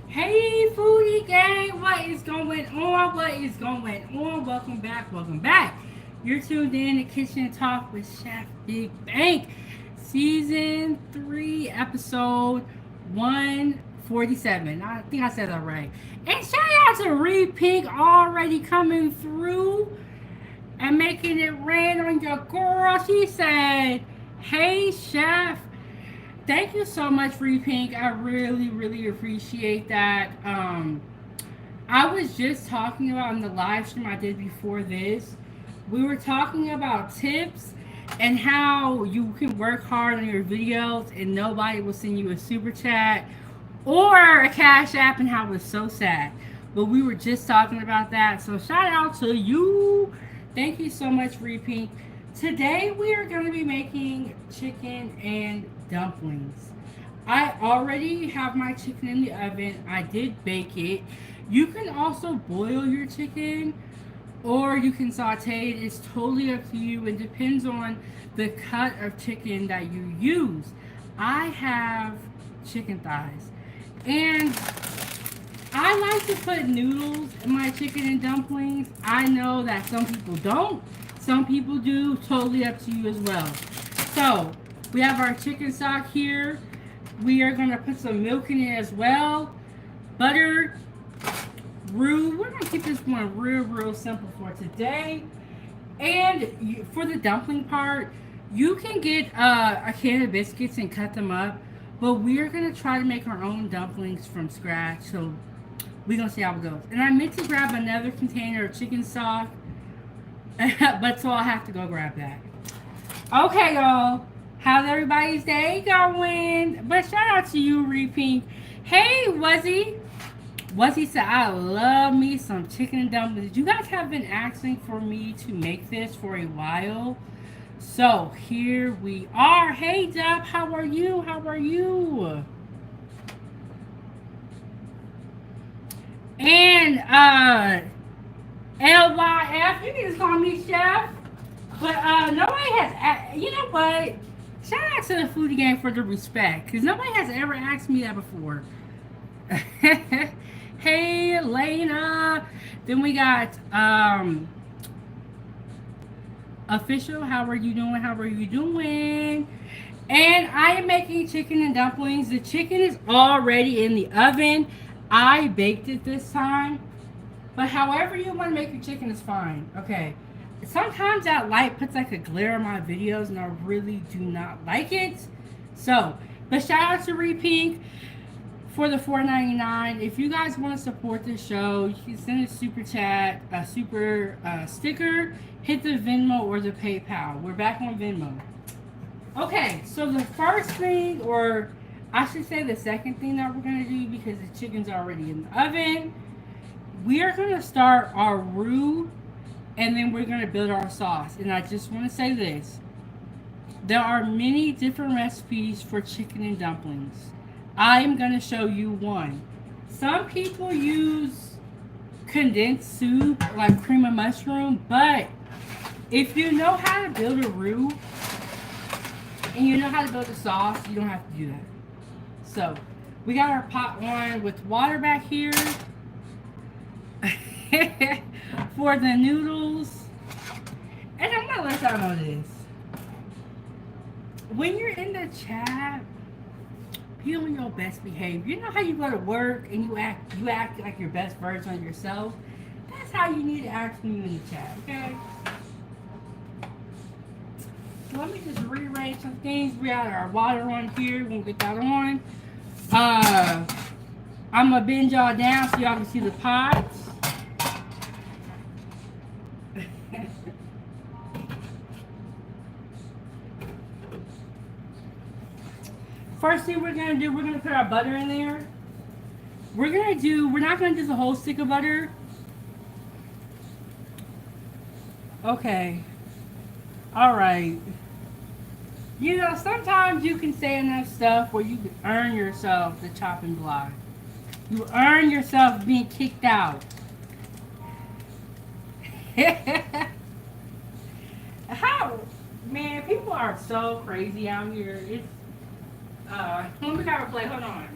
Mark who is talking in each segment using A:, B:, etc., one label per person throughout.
A: Hey, foodie gang, what is going on? What is going on? Welcome back, welcome back. You're tuned in to Kitchen Talk with Chef Big Bank, Season 3, Episode 147. I think I said that right. And shout out to Reed Pink already coming through and making it rain on your girl. She said, hey, Chef. Thank you so much, Free Pink. I really, really appreciate that. I was just talking about in the live stream I did before this. We were talking about tips and how you can work hard on your videos and nobody will send you a super chat or a cash app, and how it's so sad. But we were just talking about that. So shout out to you. Thank you so much, Free Pink. Today we are going to be making chicken and dumplings. I already have my chicken in the oven. I did bake it. You can also boil your chicken or you can saute it. It's totally up to you. It depends on the cut of chicken that you use. I have chicken thighs. And I like to put noodles in my chicken and dumplings. I know that some people don't. Some people do. Totally up to you as well. So, we have our chicken stock here. We are going to put some milk in it as well. Butter, roux. We're going to keep this one real simple for today. And for the dumpling part, you can get a can of biscuits and cut them up. But we are going to try to make our own dumplings from scratch. So, we're going to see how it goes. And I meant to grab another container of chicken stock. But so I'll have to go grab that. Okay, y'all. How's everybody's day going? But shout out to you, Repink. Hey, Wuzzy. Wuzzy said, I love me some chicken and dumplings. You guys have been asking for me to make this for a while. So here we are. Hey, Dub. How are you? How are you? And, LYF, you can just call me Chef. But nobody has, you know what? Shout out to the foodie gang for the respect, because nobody has ever asked me that before. Hey, Lena. Then we got Official. How are you doing? How are you doing? And I am making chicken and dumplings. The chicken is already in the oven. I baked it this time. But however you want to make your chicken is fine. Okay. Sometimes that light puts like a glare on my videos and I really do not like it. So, but shout out to Repink for the $4.99. If you guys want to support this show, you can send a super chat, a super sticker, hit the Venmo or the PayPal. We're back on Venmo. Okay, so the first thing, or I should say the second thing that we're going to do, because the chicken's already in the oven, we are going to start our roux, and then we're going to build our sauce. And I just want to say this. There are many different recipes for chicken and dumplings. I am going to show you one. Some people use condensed soup, like cream of mushroom, but if you know how to build a roux, and you know how to build a sauce, you don't have to do that. So, we got our pot on with water back here. For the noodles. And I'm gonna let y'all know this. When you're in the chat, be on your best behavior. You know how you go to work and you act like your best version of yourself? That's how you need to act when you're in the chat, okay? So let me just rearrange some things. We got our water on here. We're gonna get that on. I'm gonna bend y'all down so y'all can see the pots. First thing we're gonna do, we're gonna put our butter in there. We're not gonna do the whole stick of butter. Okay. Alright. You know, sometimes you can say enough stuff where you can earn yourself the chopping block. You earn yourself being kicked out. How? Man, people are so crazy out here. It's let me grab a plate. Hold on.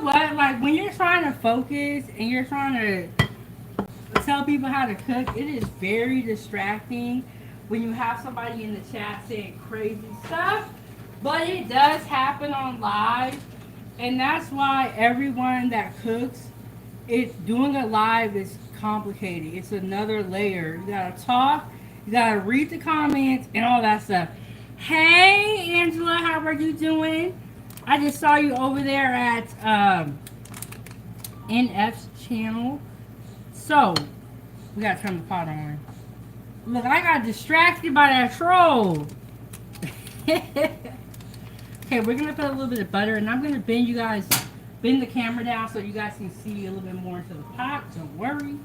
A: what? Like when you're trying to focus and you're trying to tell people how to cook, it is very distracting when you have somebody in the chat saying crazy stuff. But it does happen on live, and that's why everyone that cooks, doing a live is complicated. It's another layer. You gotta talk, you gotta read the comments, and all that stuff. Hey, Angela, how are you doing? I just saw you over there at NF's channel. So, we gotta turn the pot on. Look, I got distracted by that troll. Okay, we're gonna put a little bit of butter, and I'm gonna bend the camera down so you guys can see a little bit more into the pot. Don't worry.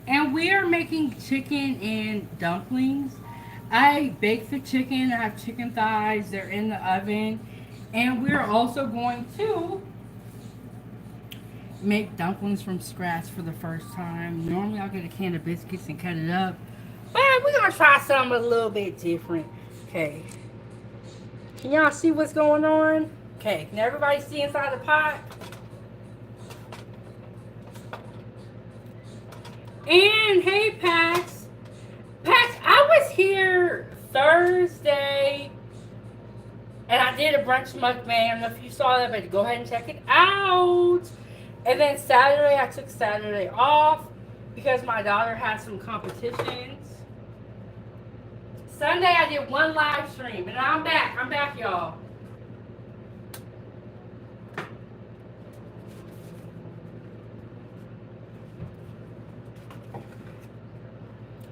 A: And we are making chicken and dumplings. I baked the chicken. I have chicken thighs. They're in the oven. And we're also going to make dumplings from scratch for the first time. Normally I'll get a can of biscuits and cut it up. But we're going to try something a little bit different. Okay. Can y'all see what's going on? Okay. Can everybody see inside the pot? And hey, Pax. Pax, I was here Thursday and I did a brunch mukbang. I don't know if you saw that, but go ahead and check it out. And then Saturday, I took Saturday off because my daughter had some competitions. Sunday, I did one live stream, and I'm back. I'm back, y'all.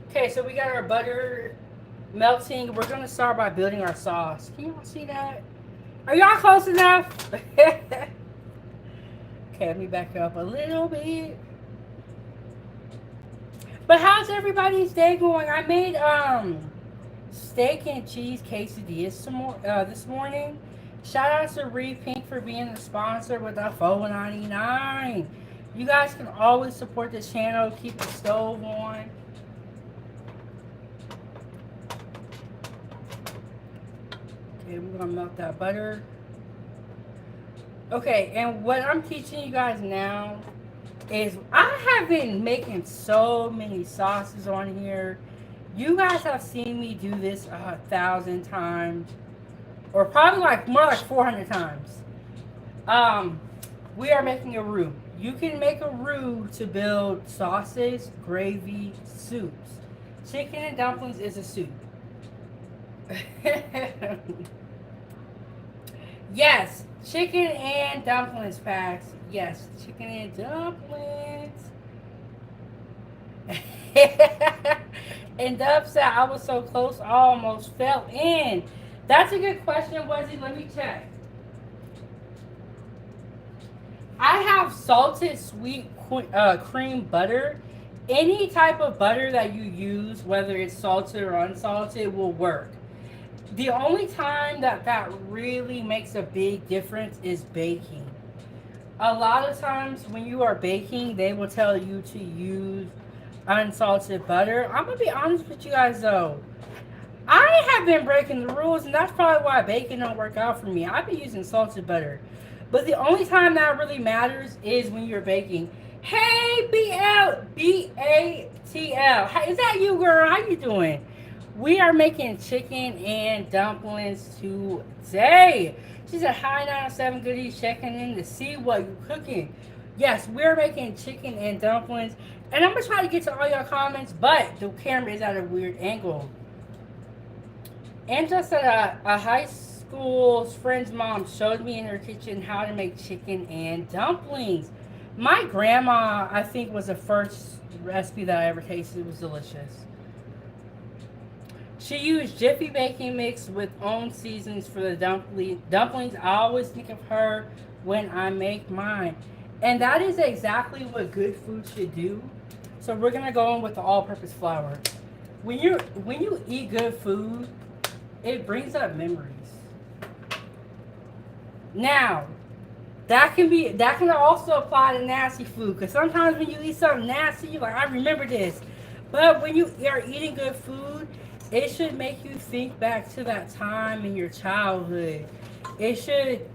A: Okay, so we got our butter melting. We're going to start by building our sauce. Can y'all see that? Are y'all close enough? Okay, let me back up a little bit. But how's everybody's day going? I made steak and cheese quesadillas this morning. Shout out to Roux Pink for being the sponsor with the $4.99. You guys can always support this channel. Keep the stove on. Okay, we're gonna melt that butter. Okay, and what I'm teaching you guys now is I have been making so many sauces on here. You guys have seen me do this 1,000 times, or probably more like 400 times. We are making a roux. You can make a roux to build sauces, gravy, soups. Chicken and dumplings is a soup. Yes, chicken and dumplings, Pax. Yes, chicken and dumplings. And Dub said I was so close, I almost fell in. That's a good question, Wuzzy. Let me check. I have salted sweet cream butter. Any type of butter that you use, whether it's salted or unsalted, will work. The only time that really makes a big difference is baking. A lot of times when you are baking, they will tell you to use unsalted butter. I'm going to be honest with you guys though. I have been breaking the rules, and that's probably why baking don't work out for me. I've been using salted butter. But the only time that really matters is when you're baking. Hey, B-A-T-L. Is that you, girl? How you doing? We are making chicken and dumplings today. She said, hi, 907 Goodies, checking in to see what you're cooking. Yes, we're making chicken and dumplings. And I'm going to try to get to all your comments, but the camera is at a weird angle. Angela said a high school friend's mom showed me in her kitchen how to make chicken and dumplings. My grandma, I think, was the first recipe that I ever tasted. It was delicious. She used Jiffy baking mix with own seasons for the dumplings. I always think of her when I make mine. And that is exactly what good food should do. So we're going to go in with the all-purpose flour. When you eat good food, it brings up memories. Now, that can also apply to nasty food. Because sometimes when you eat something nasty, you're like, I remember this. But when you are eating good food, it should make you think back to that time in your childhood. It should,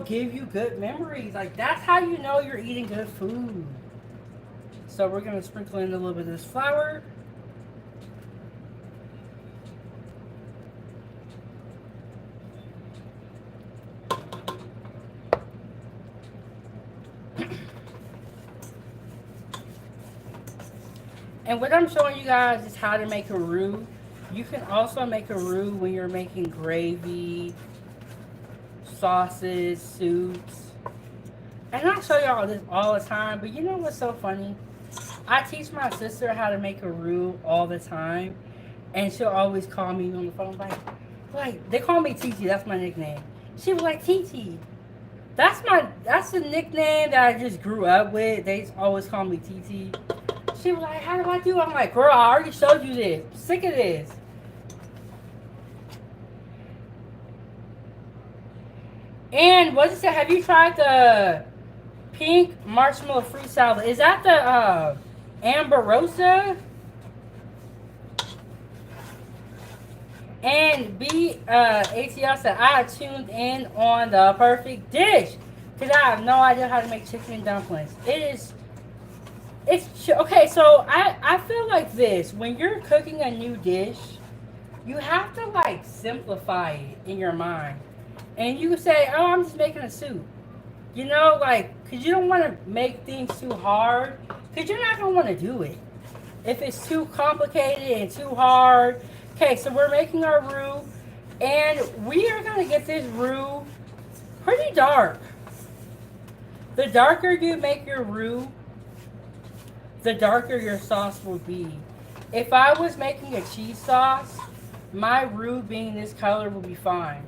A: give you good memories. Like that's how you know you're eating good food. So we're gonna sprinkle in a little bit of this flour. And what I'm showing you guys is how to make a roux. You can also make a roux when you're making gravy, sauces, soups. And I show y'all this all the time, but you know what's so funny? I teach my sister how to make a roux all the time, and she'll always call me on the phone like they call me TT. That's my nickname. She was like TT. That's the nickname that I just grew up with. They always call me TT. She was like, how do I do? I'm like, girl, I already showed you this. I'm sick of this. And what is it? Have you tried the pink marshmallow fruit salad? Is that the Amberosa? And ATL said, I tuned in on the perfect dish. Because I have no idea how to make chicken dumplings. It's okay, so I feel like this. When you're cooking a new dish, you have to like simplify it in your mind. And you can say, oh, I'm just making a soup. Because you don't want to make things too hard. Because you're not going to want to do it. If it's too complicated and too hard. Okay, so we're making our roux. And we are going to get this roux pretty dark. The darker you make your roux, the darker your sauce will be. If I was making a cheese sauce, my roux being this color will be fine.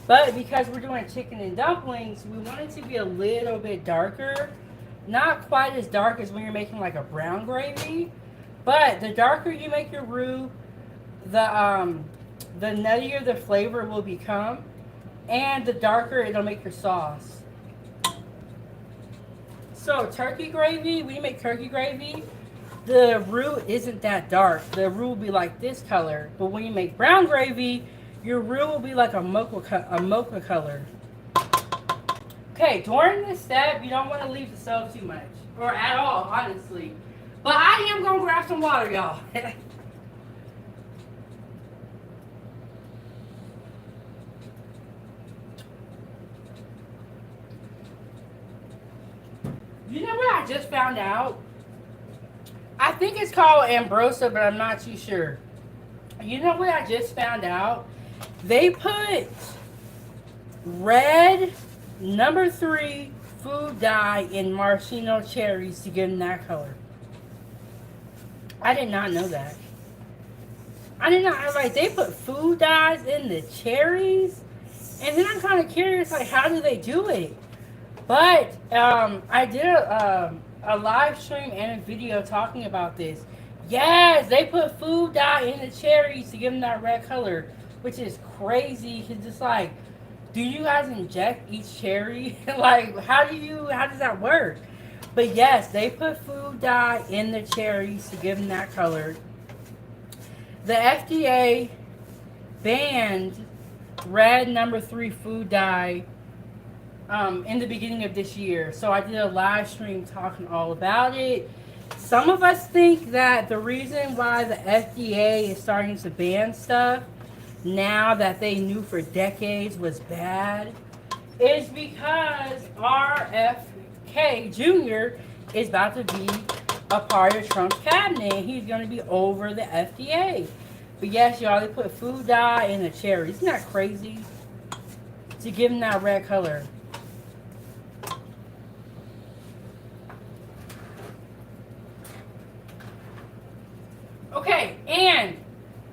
A: But because we're doing chicken and dumplings, we want it to be a little bit darker. Not quite as dark as when you're making like a brown gravy. But the darker you make your roux, the nuttier the flavor will become. And the darker it'll make your sauce. So turkey gravy, when you make turkey gravy, the roux isn't that dark. The roux will be like this color. But when you make brown gravy, your roux will be like a mocha color. Okay, during this step, you don't want to leave the stove too much. Or at all, honestly. But I am going to grab some water, y'all. You know what I just found out? I think it's called Ambrosia, but I'm not too sure. You know what I just found out? They put red #3 food dye in maraschino cherries to give them that color. I did not know that. I did not. I was like, they put food dyes in the cherries? And then I'm kind of curious, like, how do they do it? But I did a live stream and a video talking about this. Yes, they put food dye in the cherries to give them that red color, which is crazy. Cause it's like, do you guys inject each cherry? Like, how does that work? But yes, they put food dye in the cherries to give them that color. The FDA banned red #3 food dye in the beginning of this year. So I did a live stream talking all about it. Some of us think that the reason why the FDA is starting to ban stuff now that they knew for decades was bad is because RFK Jr. is about to be a part of Trump's cabinet. He's going to be over the FDA. But yes, y'all, they put food dye in the cherry. Isn't that crazy? To give them that red color. Okay, and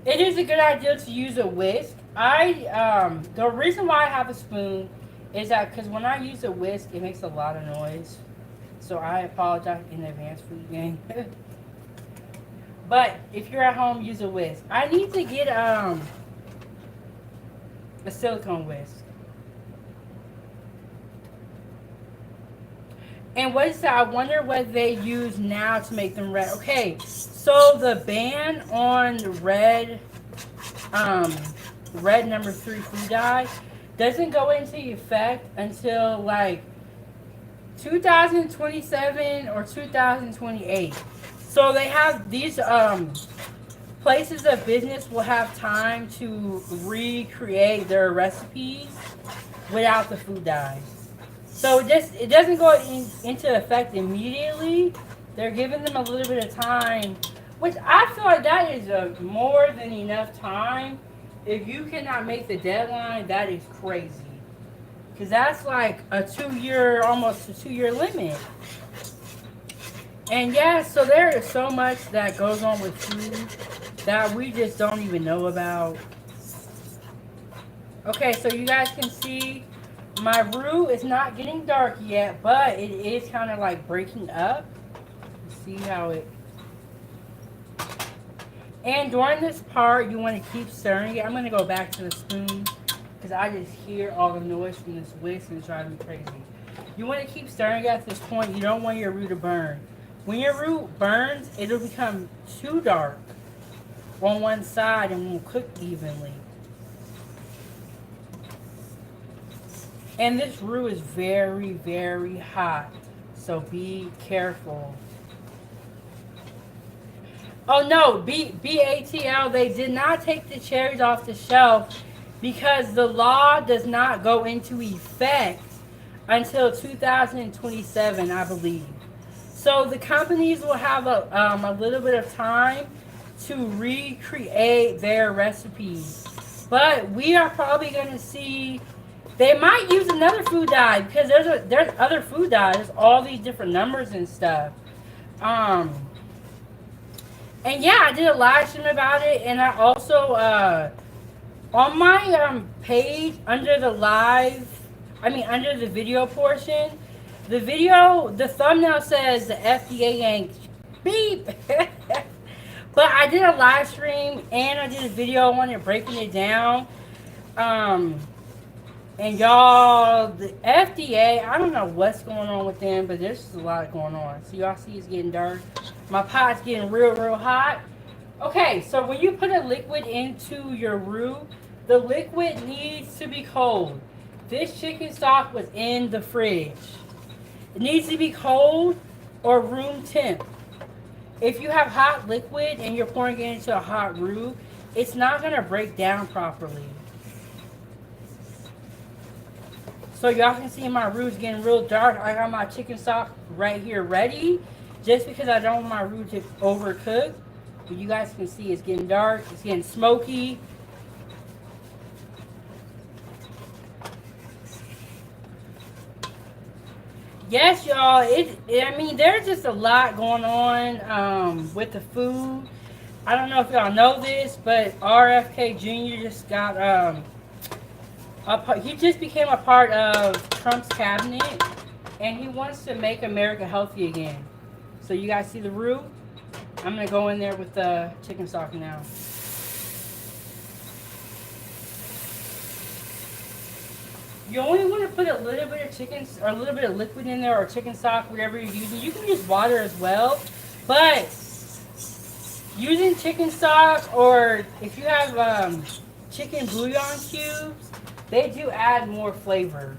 A: it is a good idea to use a whisk. The reason why I have a spoon is that because when I use a whisk, it makes a lot of noise. So I apologize in advance for you, gang. But if you're at home, use a whisk. I need to get a silicone whisk. And what is that? I wonder what they use now to make them red. Okay, so the ban on red, um, red number 3 food dye doesn't go into effect until like 2027 or 2028. So they have these places of business will have time to recreate their recipes without the food dyes. So it doesn't go into effect immediately. They're giving them a little bit of time, which I feel like that is more than enough time. If you cannot make the deadline, that is crazy. Because that's like a 2-year, almost a 2-year limit. And yeah, so there is so much that goes on with food that we just don't even know about. Okay, so you guys can see my roux is not getting dark yet, but it is kind of like breaking up. See how it... And during this part, you want to keep stirring it. I'm going to go back to the spoon because I just hear all the noise from this whisk and it's driving me crazy. You want to keep stirring it at this point. You don't want your roux to burn. When your roux burns, it'll become too dark on one side and won't cook evenly. And this roux is very, very hot, so be careful. Oh no, BATL, they did not take the cherries off the shelf because the law does not go into effect until 2027, I believe. So the companies will have a little bit of time to recreate their recipes. But we are probably going to see, they might use another food dye because there's other food dyes, all these different numbers and stuff. And yeah, I did a live stream about it, and I also on my page under the under the video portion, the thumbnail says the FDA ain't beep. But I did a live stream and I did a video on it breaking it down. And y'all, the FDA, I don't know what's going on with them, but there's just a lot going on. So y'all see it's getting dark. My pot's getting real, real hot. Okay, so when you put a liquid into your roux, the liquid needs to be cold. This chicken stock was in the fridge. It needs to be cold or room temp. If you have hot liquid and you're pouring it into a hot roux, it's not going to break down properly. So y'all can see my roux is getting real dark. I got my chicken stock right here ready, just because I don't want my roux to overcook. But you guys can see it's getting dark. It's getting smoky. Yes, y'all. I mean, there's just a lot going on with the food. I don't know if y'all know this, but RFK Jr. just got he just became a part of Trump's cabinet, and he wants to make America healthy again. So you guys see the roux? I'm gonna go in there with the chicken stock now. You only want to put a little bit of chicken or a little bit of liquid in there, or chicken stock, whatever you're using. You can use water as well, but using chicken stock, or if you have chicken bouillon cubes, they do add more flavor.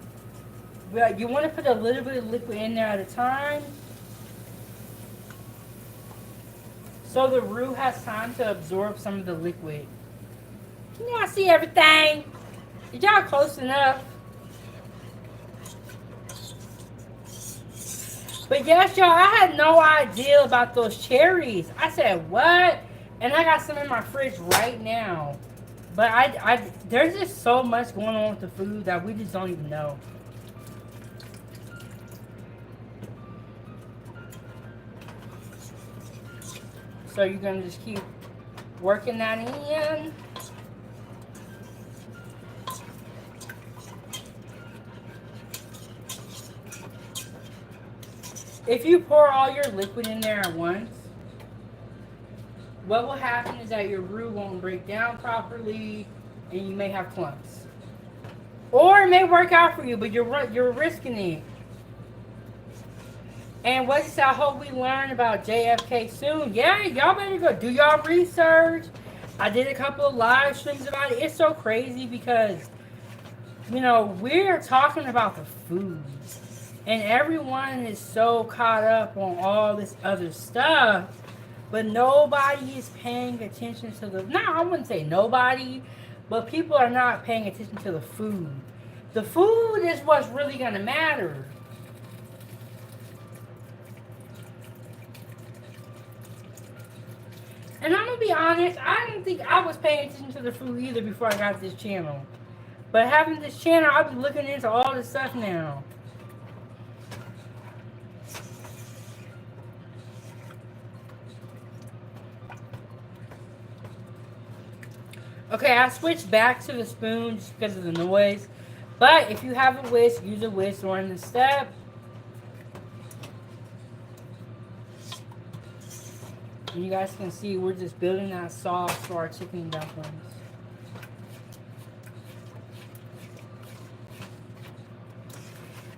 A: But you want to put a little bit of liquid in there at a time, so the roux has time to absorb some of the liquid. Can y'all see everything? Is y'all close enough? But yes, y'all, I had no idea about those cherries. I said, what? And I got some in my fridge right now. But there's just so much going on with the food that we just don't even know. So you're going to just keep working that in. If you pour all your liquid in there at once, what will happen is that your roux won't break down properly and you may have clumps. Or it may work out for you, but you're risking it. And what's I hope we learn about JFK soon. Yeah, y'all better go do y'all research. I did a couple of live streams about it. It's so crazy because, you know, we're talking about the food. And everyone is so caught up on all this other stuff. But nobody is paying attention to the... No, I wouldn't say nobody. But people are not paying attention to the food. The food is what's really going to matter. And I'm going to be honest, I didn't think I was paying attention to the food either before I got this channel. But having this channel, I've been looking into all this stuff now. Okay, I switched back to the spoon just because of the noise. But if you have a whisk, use a whisk during the step. And you guys can see we're just building that sauce for our chicken dumplings.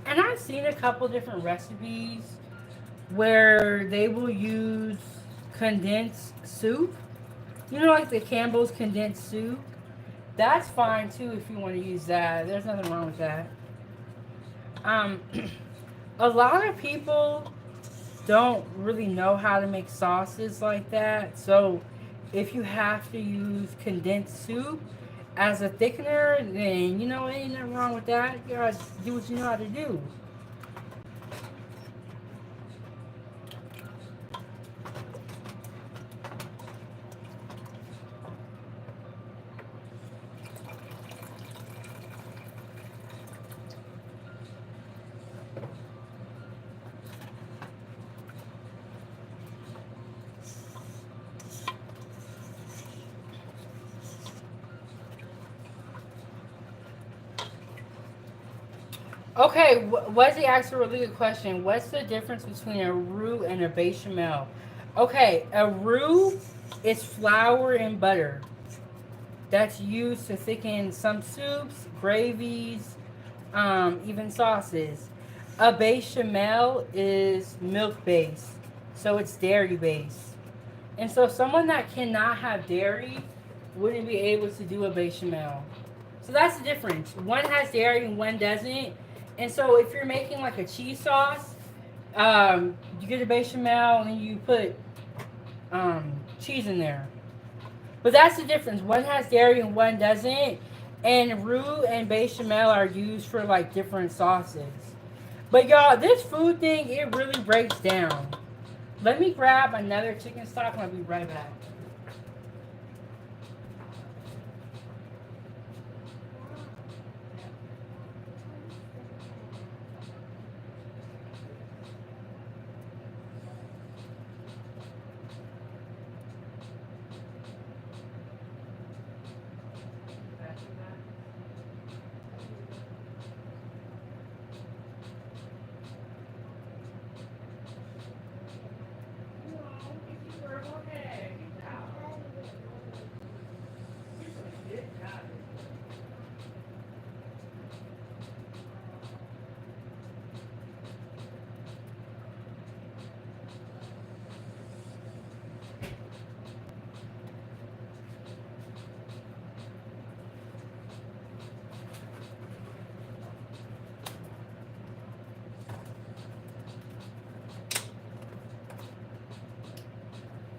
A: And I've seen a couple different recipes where they will use condensed soup. You know, like the Campbell's condensed soup? That's fine too if you want to use that. There's nothing wrong with that. A lot of people don't really know how to make sauces like that. So if you have to use condensed soup as a thickener, then, you know, ain't nothing wrong with that. You gotta do what you know how to do. Okay, Wesley asked a really good question. What's the difference between a roux and a bechamel? Okay, a roux is flour and butter. That's used to thicken some soups, gravies, even sauces. A bechamel is milk based, so it's dairy based. And so someone that cannot have dairy wouldn't be able to do a bechamel. So that's the difference. One has dairy and one doesn't. And so if you're making like a cheese sauce, you get a bechamel and you put cheese in there. But that's the difference. One has dairy and one doesn't. And roux and bechamel are used for like different sauces. But y'all, this food thing, it really breaks down. Let me grab another chicken stock and I'll be right back.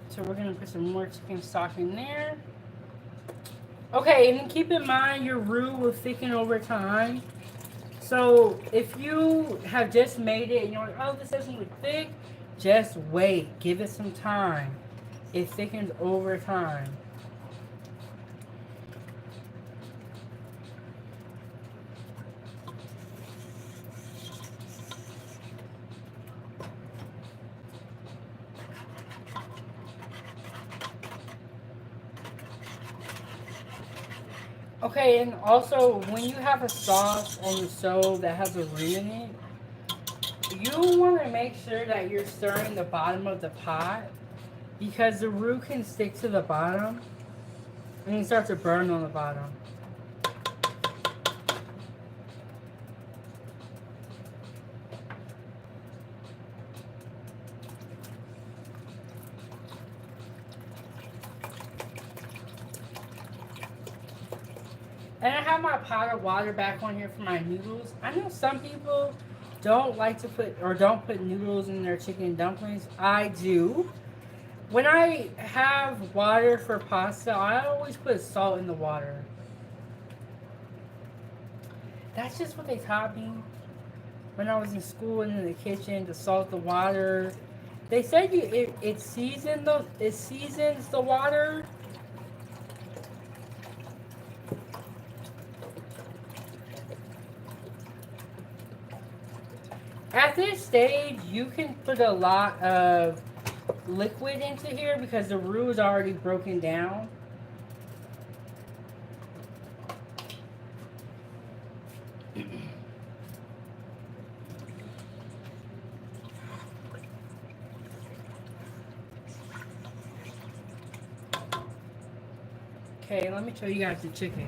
A: So we're gonna put some more chicken stock in there. Okay, and then keep in mind your roux will thicken over time. So if you have just made it and you're like, oh, this doesn't look thick, just wait. Give it some time. It thickens over time. Okay, and also when you have a sauce on the stove that has a roux in it, you want to make sure that you're stirring the bottom of the pot because the roux can stick to the bottom and it starts to burn on the bottom. And I have my powdered water back on here for my noodles. I know some people don't like to put or don't put noodles in their chicken dumplings. I do. When I have water for pasta, I always put salt in the water. That's just what they taught me when I was in school and in the kitchen to salt the water. They said it seasons the water. At this stage, you can put a lot of liquid into here because the roux is already broken down. Okay, let me show you guys the chicken.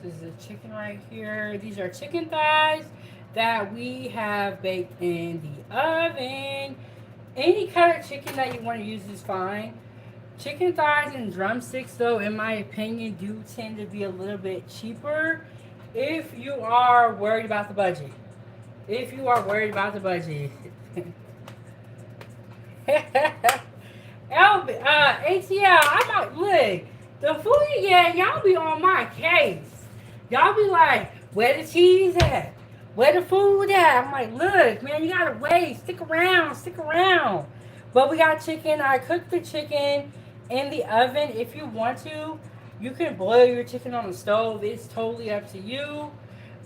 A: This is the chicken right here. These are chicken thighs that we have baked in the oven. Any kind of chicken that you want to use is fine. Chicken thighs and drumsticks, though, in my opinion, do tend to be a little bit cheaper if you are worried about the budget. If you are worried about the budget. ATL, I'm not, look, the food you get, y'all be on my case. Y'all be like, where the cheese at? Where the food at? I'm like, look, man, you gotta wait. Stick around, stick around. But we got chicken. I cooked the chicken in the oven. If you want to, you can boil your chicken on the stove. It's totally up to you.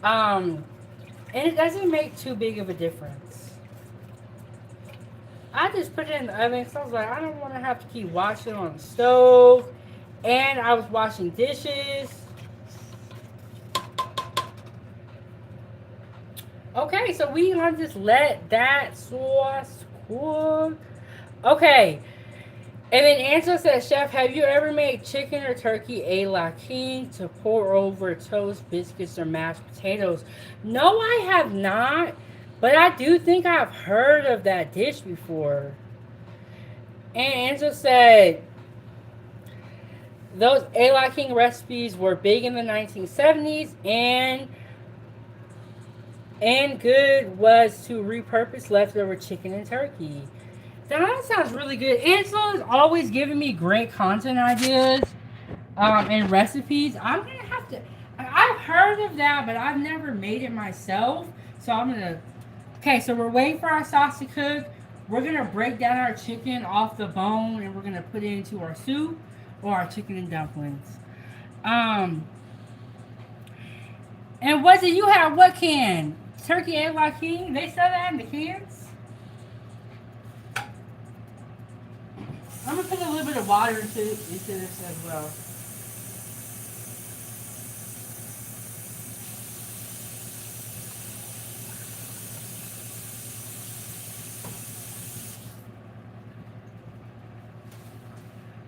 A: And it doesn't make too big of a difference. I just put it in the oven because I was like, I don't want to have to keep washing on the stove. And I was washing dishes. Okay, so we gonna just let that sauce cook. Okay. And then Angela says, Chef, have you ever made chicken or turkey a la king to pour over toast, biscuits, or mashed potatoes? No, I have not. But I do think I've heard of that dish before. And Angela said, those a la king recipes were big in the 1970s, and good was to repurpose leftover chicken and turkey. Now that sounds really good. Angela is always giving me great content ideas and recipes. I'm going to have to... I've heard of that, but I've never made it myself. So I'm going to... Okay, so we're waiting for our sauce to cook. We're going to break down our chicken off the bone, and we're going to put it into our soup or our chicken and dumplings. And was it you have what can? Turkey and la king? They sell that in the cans? I'm going to put a little bit of water into this as well.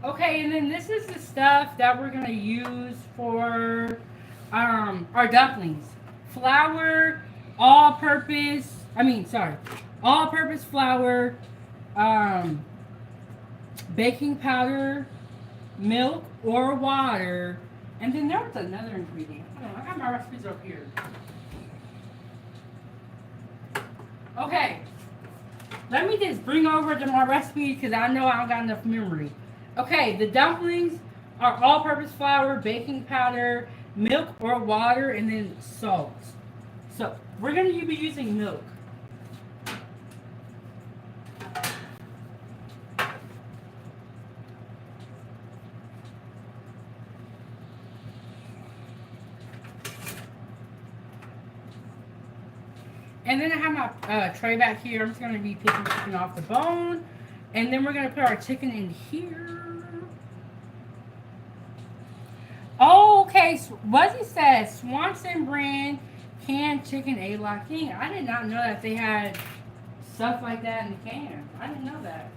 A: Okay, and then this is the stuff that we're going to use for our dumplings. Flour, all-purpose flour, baking powder, milk or water, and then there was another ingredient. Hold on, I got my recipes up here. Okay, let me just bring over to my recipe because I know I don't got enough memory. Okay, the dumplings are all-purpose flour, baking powder, milk or water, and then salt. So we're going to be using milk. And then I have my tray back here. I'm just going to be picking chicken off the bone. And then we're going to put our chicken in here. Oh, okay. What he said, Swanson brand canned chicken a-la king. I did not know that they had stuff like that in the can. I didn't know that.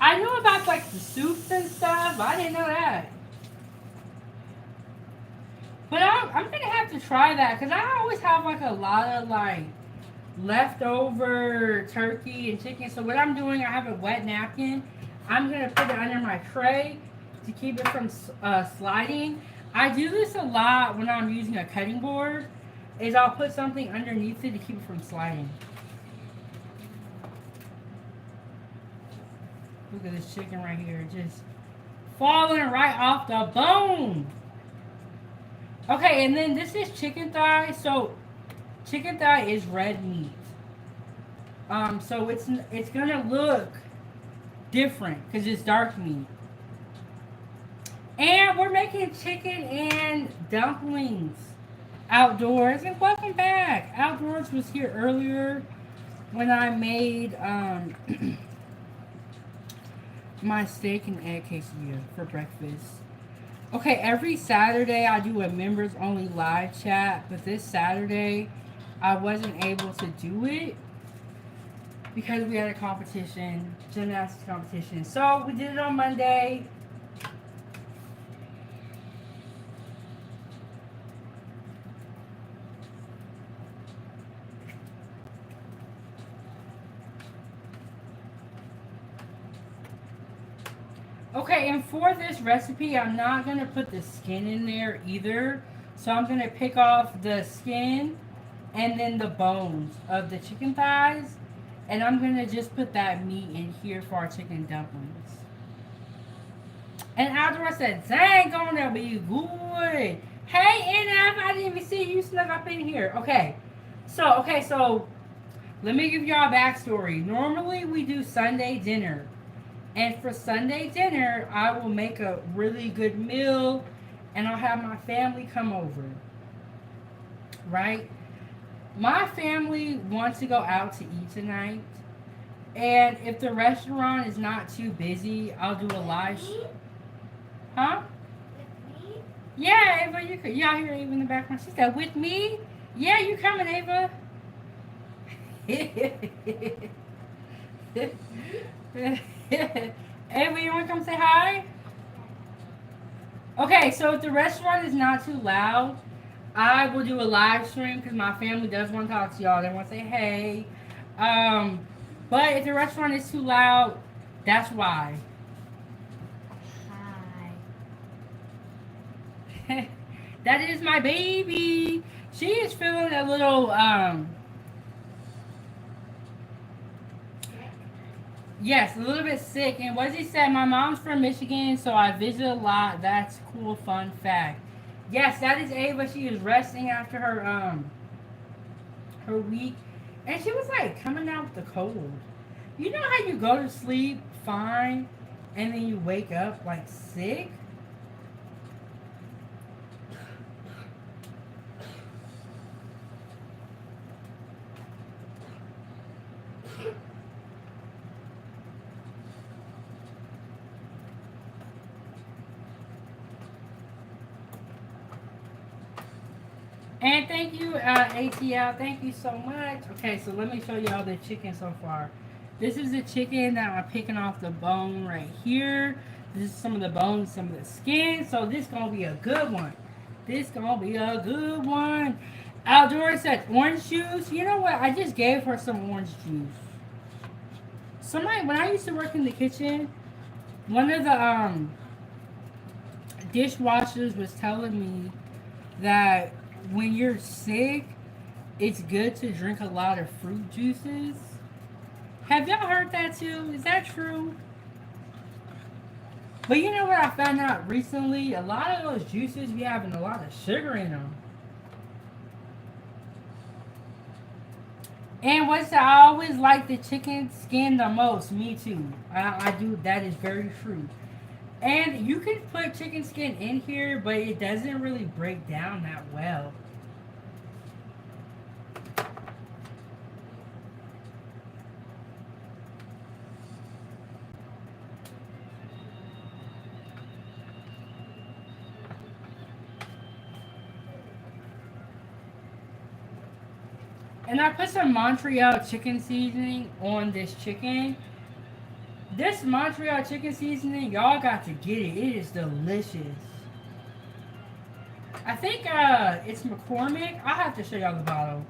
A: I knew about like the soups and stuff, but I didn't know that. But I'm gonna have to try that because I always have like a lot of like leftover turkey and chicken. So what I'm doing, I have a wet napkin. I'm gonna put it under my tray to keep it from sliding. I do this a lot when I'm using a cutting board. Is I'll put something underneath it to keep it from sliding. Look at this chicken right here, just falling right off the bone. Okay, and then this is chicken thigh. So chicken thigh is red meat. So it's gonna look different because it's dark meat. And we're making chicken and dumplings outdoors. And welcome back. Outdoors was here earlier when I made my steak and egg quesadilla for breakfast. Okay, every Saturday I do a members only live chat, but this Saturday I wasn't able to do it because we had a competition, gymnastics competition. So we did it on Monday. Okay, and for this recipe, I'm not going to put the skin in there either. So I'm going to pick off the skin and then the bones of the chicken thighs. And I'm going to just put that meat in here for our chicken dumplings. And Outdoor said, dang, gonna be good. Hey, NF, I didn't even see you snuck up in here. Okay, so let me give y'all a backstory. Normally, we do Sunday dinner. And for Sunday dinner, I will make a really good meal and I'll have my family come over. Right? My family wants to go out to eat tonight. And if the restaurant is not too busy, I'll do a live Huh? With me? Yeah, Ava, you could. Y'all hear Ava in the background? She said, with me? Yeah, you coming, Ava? Ava, you want to come say hi? Okay, so if the restaurant is not too loud, I will do a live stream because my family does want to talk to y'all. They want to say hey. But if the restaurant is too loud, that's why. Hi. That is my baby. She is feeling a little, yes, a little bit sick. And what he said, my mom's from Michigan, so I visit a lot. That's cool, fun fact. Yes, that is Ava. She is resting after her week. And she was like coming out with the cold. You know how you go to sleep fine and then you wake up like sick? And thank you, ATL. Thank you so much. Okay, so let me show y'all the chicken so far. This is the chicken that I'm picking off the bone right here. This is some of the bones, some of the skin. So this gonna be a good one. This gonna be a good one. Aldora said orange juice. You know what? I just gave her some orange juice. Somebody, when I used to work in the kitchen, one of the dishwashers was telling me that when you're sick, it's good to drink a lot of fruit juices. Have y'all heard that too? Is that true? But you know what I found out recently? A lot of those juices be having a lot of sugar in them. And what's I always like the chicken skin the most. Me too. I do. That is very true. And you can put chicken skin in here, but it doesn't really break down that well. And I put some Montreal chicken seasoning on this chicken. This Montreal chicken seasoning, y'all got to get it. It is delicious. I think it's McCormick. I'll have to show y'all the bottle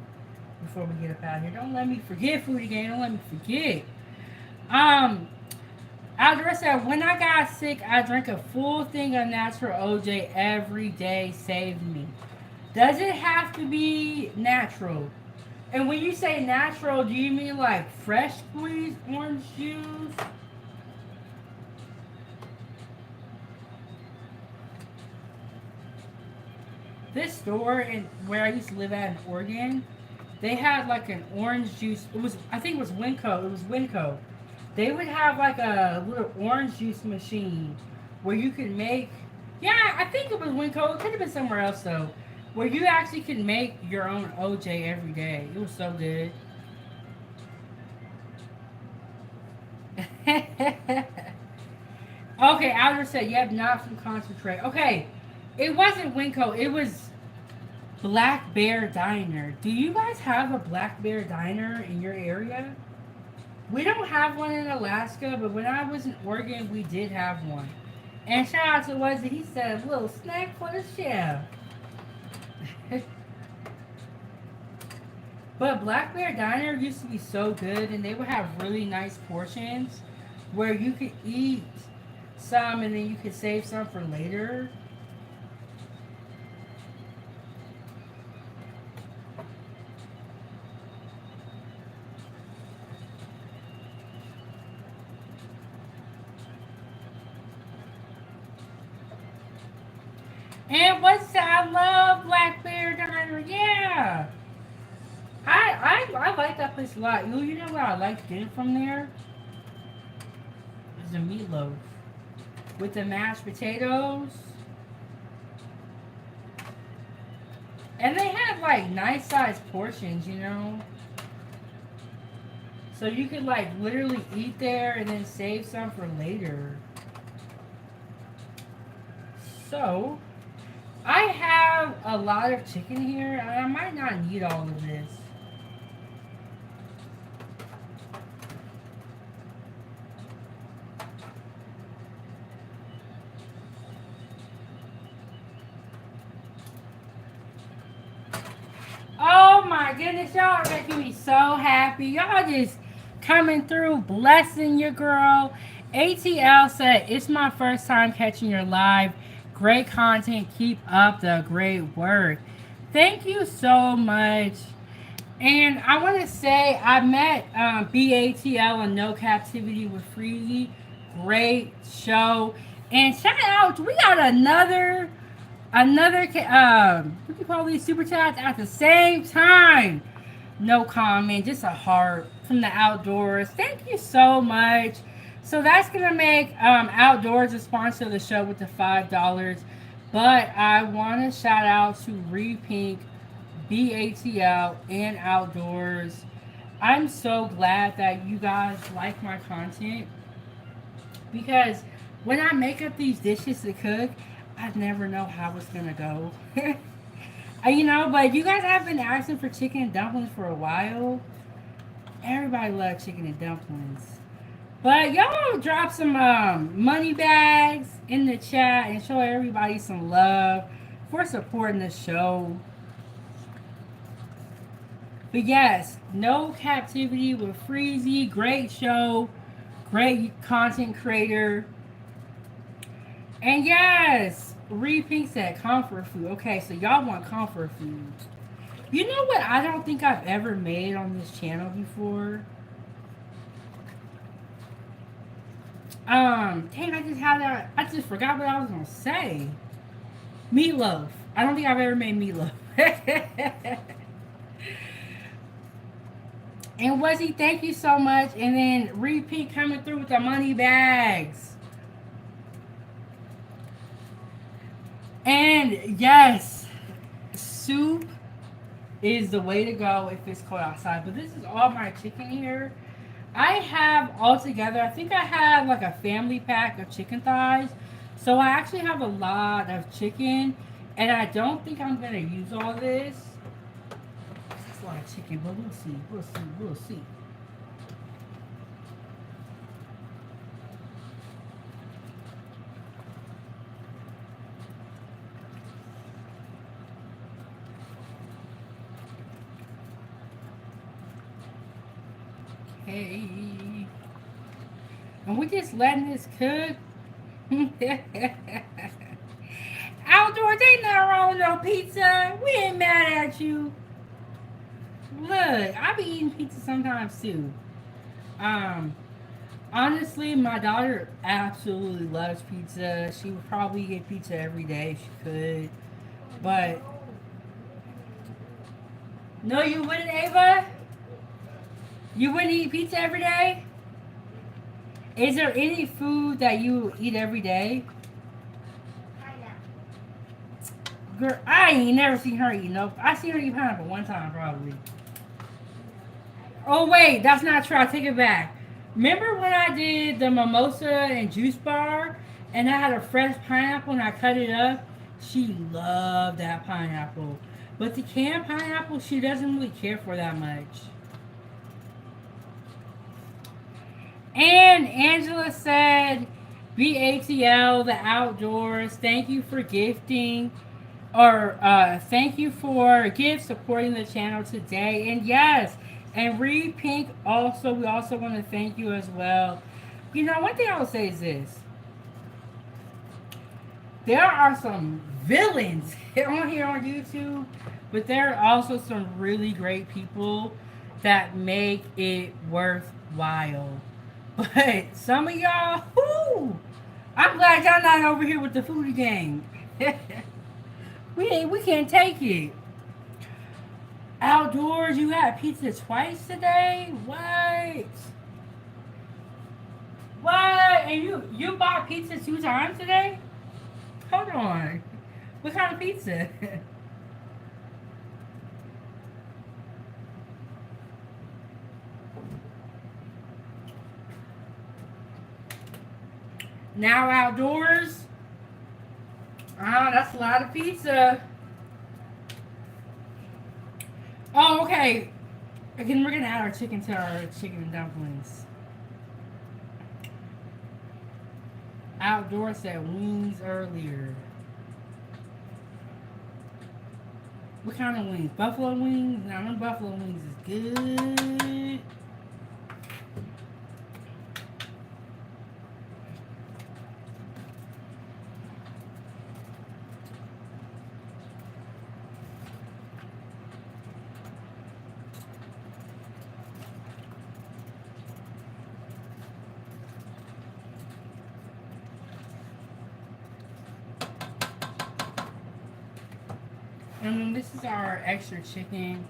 A: before we get up out of here. Don't let me forget, food again. Don't let me forget. Um, After I said, when I got sick, I drank a full thing of natural OJ every day. Saved me. Does it have to be natural? And when you say natural, do you mean like fresh squeezed orange juice? This store in where I used to live at in Oregon, they had like an orange juice. It was, I think it was Winco. It was Winco. They would have like a little orange juice machine where you could make. Yeah, I think it was Winco. It could have been somewhere else though, where you actually could make your own OJ every day. It was so good. Okay, Alder said, "Yep, not from concentrate." Okay, it wasn't Winco. It was Black Bear Diner. Do you guys have a Black Bear Diner in your area? We don't have one in Alaska, but when I was in Oregon, we did have one. And shout out to Wesley, he said, a little snack for the chef. But Black Bear Diner used to be so good, and they would have really nice portions where you could eat some and then you could save some for later. And what's that? I love Black Bear Diner. Yeah. I like that place a lot. You know what I like getting from there? Is the meatloaf with the mashed potatoes. And they have like nice sized portions, you know? So you could like literally eat there and then save some for later. So, I have a lot of chicken here, and I might not need all of this. Oh my goodness, y'all are making me so happy. Y'all just coming through, blessing your girl. ATL said, it's my first time catching your live. Great content. Keep up the great work. Thank you so much. And I want to say I met BATL on No Captivity with Freezy. Great show. And shout out, we got another what do you call these super chats at the same time? No comment, just a heart from the outdoors. Thank you so much. So that's gonna make outdoors a sponsor of the show with the $5. But I want to shout out to Repink, BATL, and Outdoors. I'm so glad that you guys like my content because when I make up these dishes to cook, I never know how it's gonna go. You know, but you guys have been asking for chicken and dumplings for a while. Everybody loves chicken and dumplings. But y'all drop some money bags in the chat and show everybody some love for supporting the show. But yes, No Captivity with Freezy. Great show. Great content creator. And yes, Repink said comfort food. Okay, so y'all want comfort food. You know what I don't think I've ever made on this channel before? Dang, I just had that. I just forgot what I was gonna say. Meatloaf. I don't think I've ever made meatloaf. And Wuzzy, thank you so much. And then Repeat coming through with the money bags. And yes, soup is the way to go if it's cold outside. But this is all my chicken here. I have altogether, I think I have like a family pack of chicken thighs. So I actually have a lot of chicken. And I don't think I'm going to use all this. It's a lot of chicken, but we'll see. We'll see. We'll see. Okay. And we're just letting this cook. Outdoors ain't nothing wrong with no pizza. We ain't mad at you. Look, I be eating pizza sometimes too. Um, Honestly, my daughter absolutely loves pizza. She would probably get pizza every day if she could. But no, you wouldn't, Ava. You wouldn't eat pizza every day. Is there any food that you eat every day? Girl, I ain't never seen her eat no. I seen her eat pineapple one time probably. Oh wait, that's not true. I take it back. Remember when I did the mimosa and juice bar, and I had a fresh pineapple and I cut it up? She loved that pineapple, but the canned pineapple she doesn't really care for that much. And Angela said, BATL, the outdoors. Thank you for gifting, or thank you for gift supporting the channel today. And yes, and Reed Pink also, we also want to thank you as well. You know, one thing I would say is this. There are some villains on here on YouTube, but there are also some really great people that make it worthwhile. But some of y'all, whoo, I'm glad y'all not over here with the foodie gang. we can't take it. Outdoors, you had pizza twice today? What? What? And you bought pizza 2 times today? Hold on. What kind of pizza? Now outdoors? Ah, that's a lot of pizza. Oh, okay. Again, we're gonna add our chicken to our chicken and dumplings. Outdoor said wings earlier. What kind of wings? Buffalo wings? Now, them buffalo wings is good. And then this is our extra chicken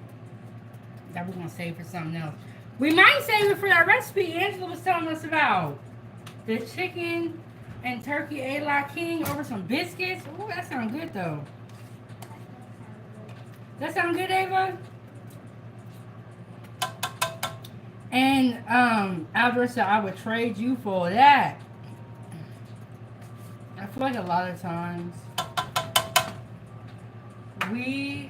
A: that we're going to save for something else. We might save it for that recipe Angela was telling us about. The chicken and turkey a la king over some biscuits. Ooh, that sounds good though. That sound good, Ava? And Albert said I would trade you for that. I feel like a lot of times we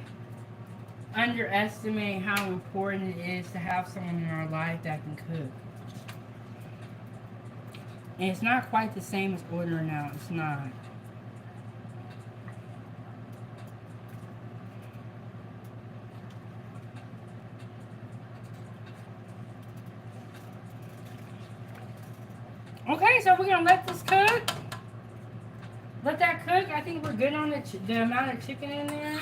A: underestimate how important it is to have someone in our life that can cook. And it's not quite the same as ordering out. It's not. Okay, so we're going to let this cook. Let that cook. I think we're good on the amount of chicken in there.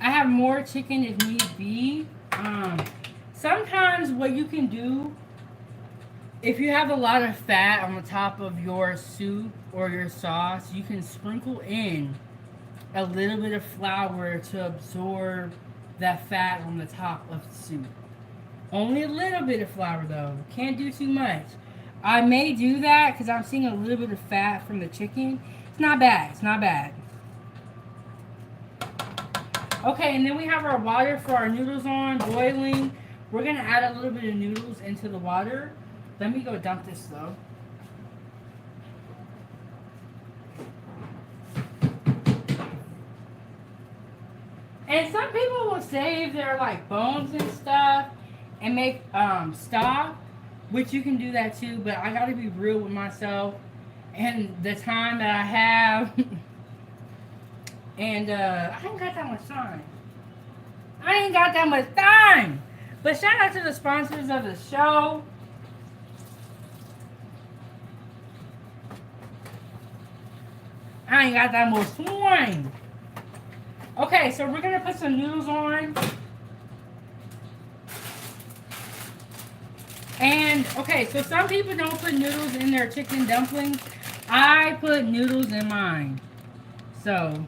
A: I have more chicken if need be. Sometimes what you can do, if you have a lot of fat on the top of your soup or your sauce, you can sprinkle in a little bit of flour to absorb that fat on the top of the soup. Only a little bit of flour though. Can't do too much. I may do that because I'm seeing a little bit of fat from the chicken. It's not bad. It's not bad. Okay, and then we have our water for our noodles on, boiling. We're going to add a little bit of noodles into the water. Let me go dump this though. And some people will save their like bones and stuff and make stock, which you can do that too. But I got to be real with myself and the time that I have, and I ain't got that much time. I ain't got that much time. But shout out to the sponsors of the show. I ain't got that much time. Okay, so we're gonna put some noodles on. And okay, so some people don't put noodles in their chicken dumplings. I put noodles in mine. So,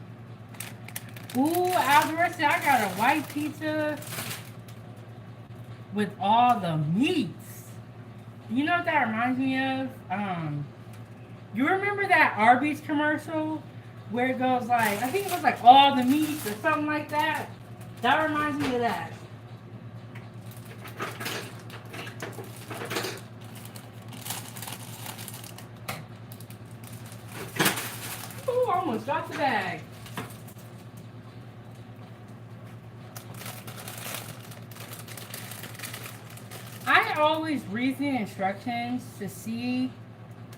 A: ooh, Alvarez, I got a white pizza with all the meats. You know what that reminds me of? You remember that Arby's commercial where it goes like, I think it was like all the meats or something like that? That reminds me of that. Ooh, almost dropped the bag. I always read the instructions to see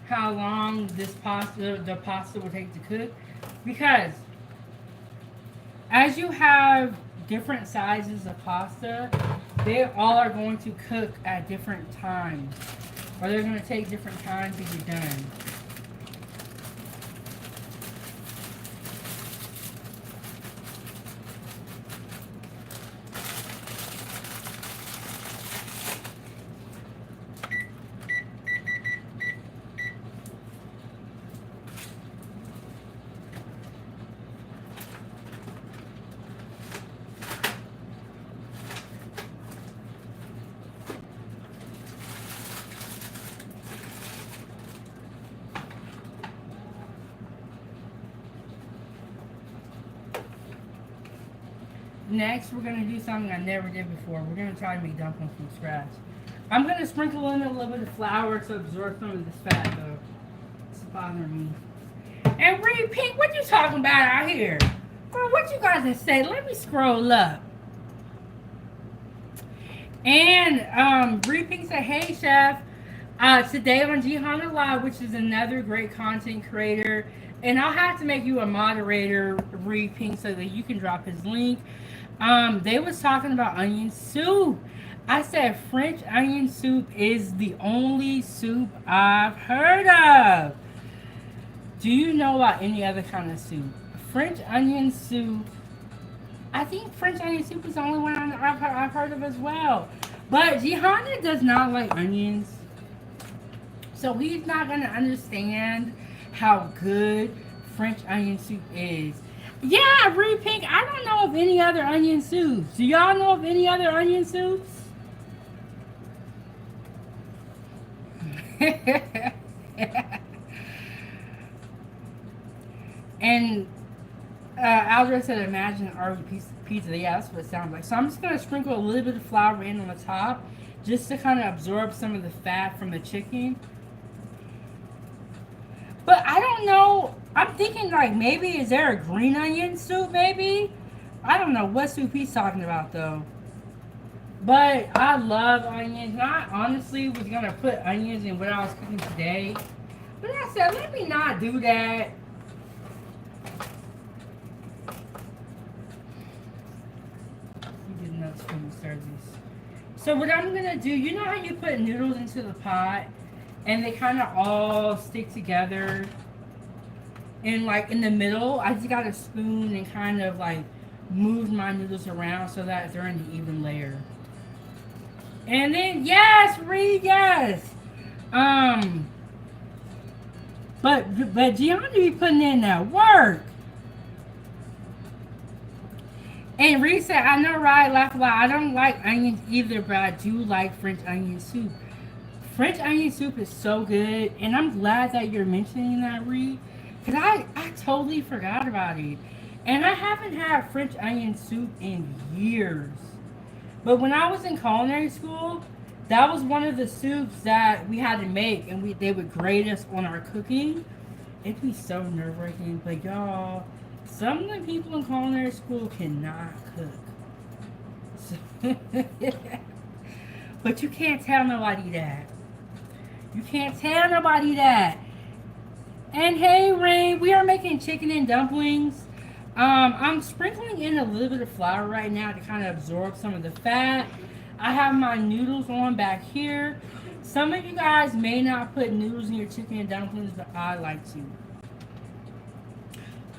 A: how long the pasta will take to cook, because as you have different sizes of pasta, they all are going to cook at different times, or they're going to take different times to be done. Next, we're going to do something I never did before. We're going to try to make dumplings from scratch. I'm going to sprinkle in a little bit of flour to absorb some of this fat, though. It's bothering me. And Reed Pink, what you talking about out here? Girl, what you guys have said? Let me scroll up. And Reed Pink said, hey, Chef. Today on Jihan Live, which is another great content creator. And I'll have to make you a moderator, Reed Pink, so that you can drop his link. They was talking about onion soup. I said French onion soup is the only soup I've heard of. Do you know about any other kind of soup? French onion soup. I think French onion soup is the only one I've heard of as well. But Gihanna does not like onions. So he's not going to understand how good French onion soup is. Yeah, Reed Pink, I don't know of any other onion soups. Do y'all know of any other onion soups? And Aldra said, imagine our pizza. Yeah, that's what it sounds like. So I'm just going to sprinkle a little bit of flour in on the top just to kind of absorb some of the fat from the chicken. But I don't know. I'm thinking like maybe is there a green onion soup maybe? I don't know what soup he's talking about though. But I love onions. And I honestly was going to put onions in what I was cooking today. But I said, let me not do that. You did nuts for me, Sturgies. So what I'm going to do, you know how you put noodles into the pot? And they kind of all stick together. And like in the middle, I just got a spoon and kind of like moved my noodles around so that they're in an even layer. And then, yes, Reed, yes. But Gianna be putting in that work. And Reed said, I know, right? Laugh a lot. I don't like onions either, but I do like French onion soup. French onion soup is so good, and I'm glad that you're mentioning that, Reed, because I totally forgot about it. And I haven't had French onion soup in years. But when I was in culinary school, that was one of the soups that we had to make, and they would grade us on our cooking. It'd be so nerve-wracking, but y'all, Some of the people in culinary school cannot cook. So, but you can't tell nobody that. You can't tell nobody that. And hey, Rain, we are making chicken and dumplings. I'm sprinkling in a little bit of flour right now to kind of absorb some of the fat. I have my noodles on back here. Some of you guys may not put noodles in your chicken and dumplings, but I like to.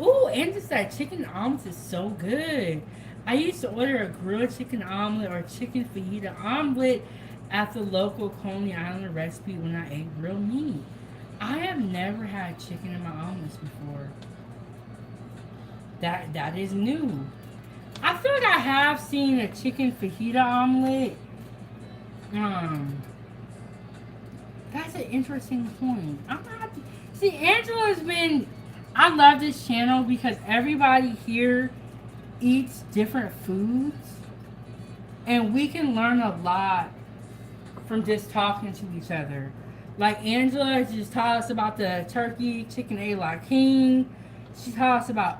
A: Ooh, and just that chicken omelet is so good. I used to order a grilled chicken omelet or chicken fajita omelet at the local Coney Island recipe when I ate grilled meat. I have never had chicken in my omelets before. That is new. I feel like I have seen a chicken fajita omelet. That's an interesting point. I'm gonna have to see. Angela's been. I love this channel because everybody here eats different foods, and we can learn a lot from just talking to each other. Like Angela just taught us about the turkey chicken a la king. She taught us about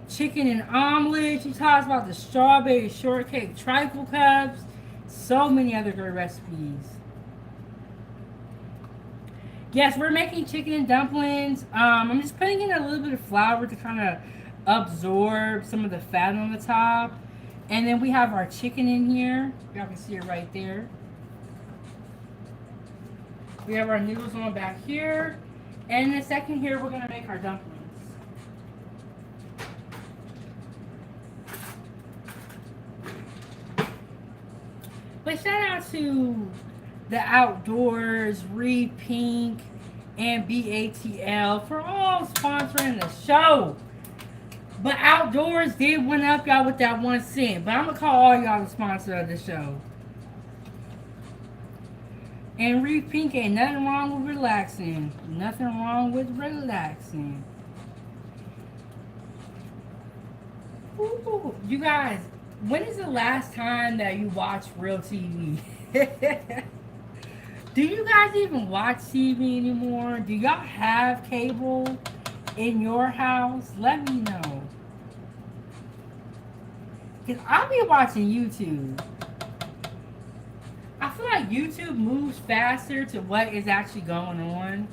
A: chicken and omelet. She taught us about the strawberry shortcake trifle cups. So many other great recipes. Yes, we're making chicken and dumplings. I'm just putting in a little bit of flour to kind of absorb some of the fat on the top. And then we have our chicken in here. Y'all can see it right there. We have our noodles on back here. And in a second here, we're going to make our dumplings. But shout out to the Outdoors, Reed Pink, and BATL for all sponsoring the show. But Outdoors did win up y'all with that 1 cent. But I'm going to call all y'all the sponsor of the show. And Reed Pink ain't nothing wrong with relaxing. Nothing wrong with relaxing. Ooh, you guys, when is the last time that you watched real TV? Do you guys even watch TV anymore? Do y'all have cable in your house? Let me know. Because I'll be watching YouTube. I feel like YouTube moves faster to what is actually going on.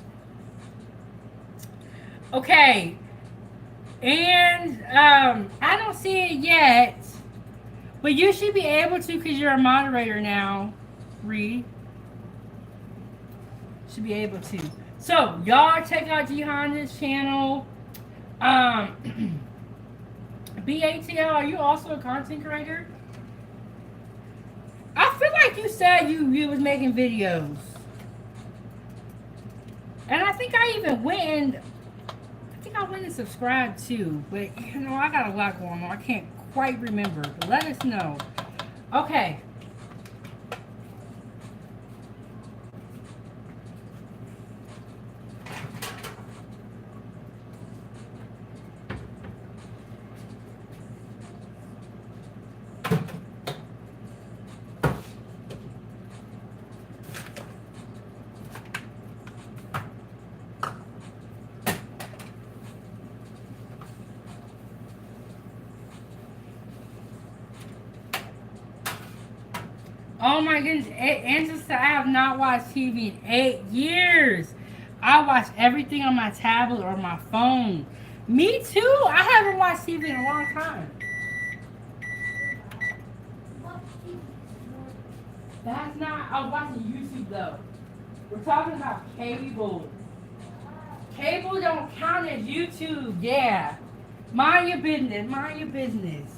A: Okay. And I don't see it yet. But you should be able to because you're a moderator now, Reed. Should be able to. So, y'all check out Jihanna's channel. BATL, are you also a content creator? I feel like you said you was making videos. And I think I even went and subscribed too. But, you know, I got a lot going on. I can't quite remember. But let us know. Okay. Oh my goodness, Angela said I have not watched TV in 8 years. I watch everything on my tablet or my phone. Me too. I haven't watched TV in a long time. That's not, I was watching YouTube though. We're talking about cable. Cable don't count as YouTube, yeah. Mind your business, mind your business.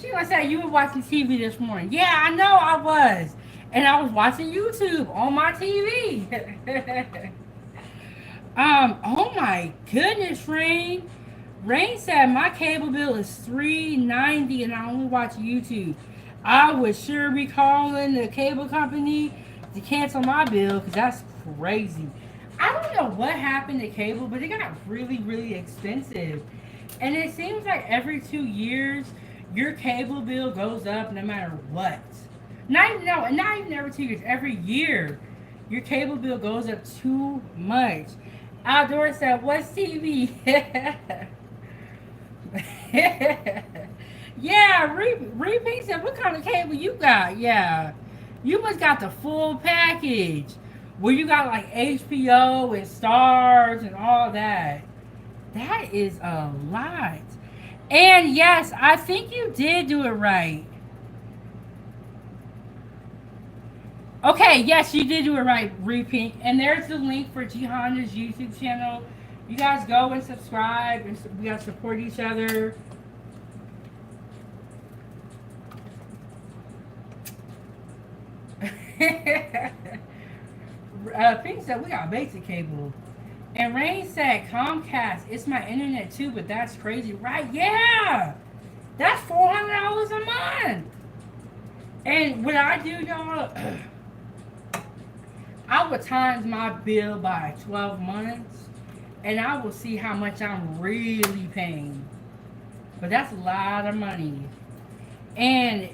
A: She gonna say you were watching TV this morning. Yeah, I know I was. And I was watching YouTube on my TV. Oh my goodness, Rain. Rain said my cable bill is $3.90 and I only watch YouTube. I would sure be calling the cable company to cancel my bill because that's crazy. I don't know what happened to cable, but it got really, really expensive. And it seems like every 2 years, your cable bill goes up no matter what. Not even every 2 years. Every year, your cable bill goes up too much. Outdoor said, "What's TV?" Yeah, Repeat said, what kind of cable you got? Yeah. You must got the full package. Where you got like HBO and stars and all that. That is a lot. And yes, I think you did do it right. Okay, yes, you did do it right, Repeat. And there's the link for G Honda's YouTube channel. You guys go and subscribe, and we gotta support each other. Pink said we got basic cable. And Rain said Comcast. It's my internet too, but that's crazy, right? Yeah, that's $400 a month. And what I do, y'all, I would times my bill by 12 months, and I will see how much I'm really paying. But that's a lot of money. And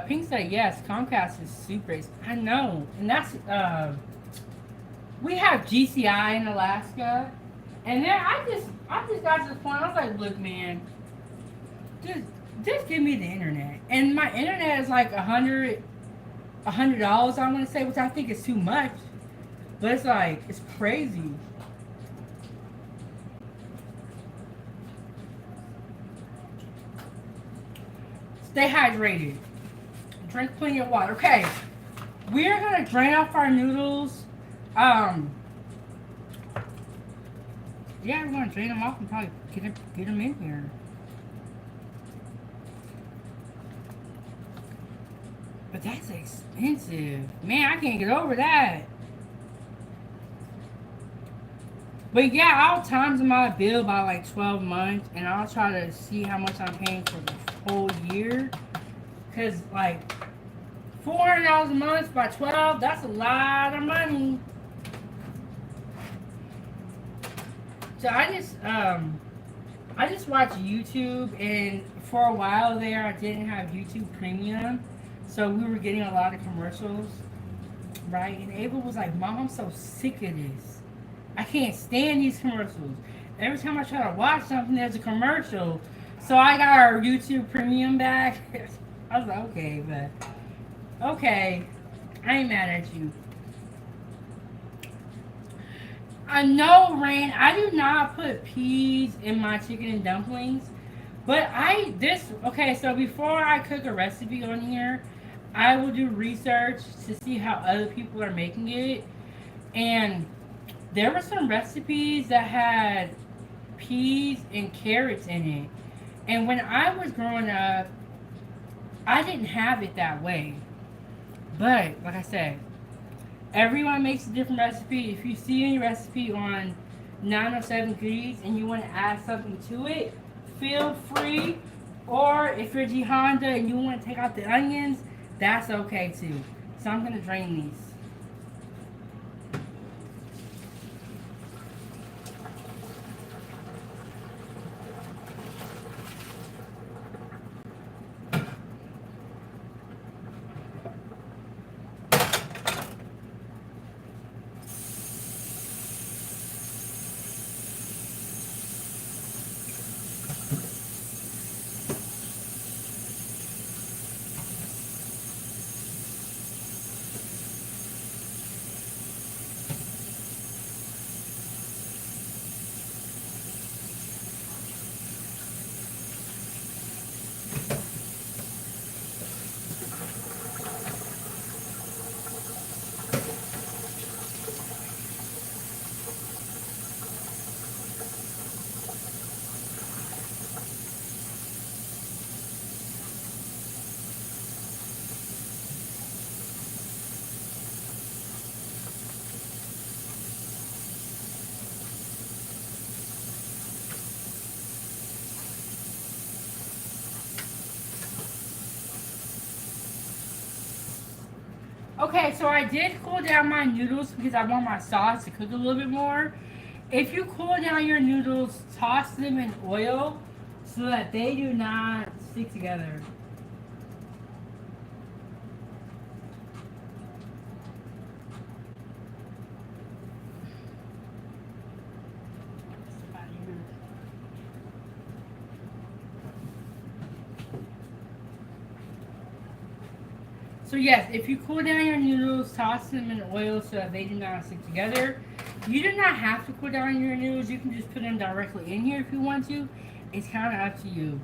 A: Pink said yes, Comcast is super. I know, and that's we have GCI in Alaska, and then I just got to the point. I was like, look, man, just give me the internet, and my internet is like $100. I want to say, which I think is too much, but it's like it's crazy. Stay hydrated. Drink plenty of water. Okay, we are gonna drain off our noodles. Yeah, we're gonna drain them off and probably get them in here. But that's expensive, man. I can't get over that. But yeah, I'll times my bill by like 12 months, and I'll try to see how much I'm paying for the whole year. Cause like $400 a month by 12, that's a lot of money. So I just watch YouTube, and for a while there I didn't have YouTube Premium, so we were getting a lot of commercials, right? And Ava was like, "Mom, I'm so sick of this. I can't stand these commercials. Every time I try to watch something, there's a commercial." So I got our YouTube Premium back. I was like, okay, but okay, I ain't mad at you. I know, Rain. I do not put peas in my chicken and dumplings, but okay. So before I cook a recipe on here, I will do research to see how other people are making it, and there were some recipes that had peas and carrots in it, and when I was growing up, I didn't have it that way. But like I said, everyone makes a different recipe. If you see any recipe on 907 Goodies and you want to add something to it, feel free. Or if you're G Honda and you want to take out the onions, that's okay too. So I'm going to drain these. Okay, so I did cool down my noodles because I want my sauce to cook a little bit more. If you cool down your noodles, toss them in oil so that they do not stick together. So yes, if you cool down your noodles, toss them in oil so that they do not stick together. You do not have to cool down your noodles. You can just put them directly in here if you want to. It's kind of up to you.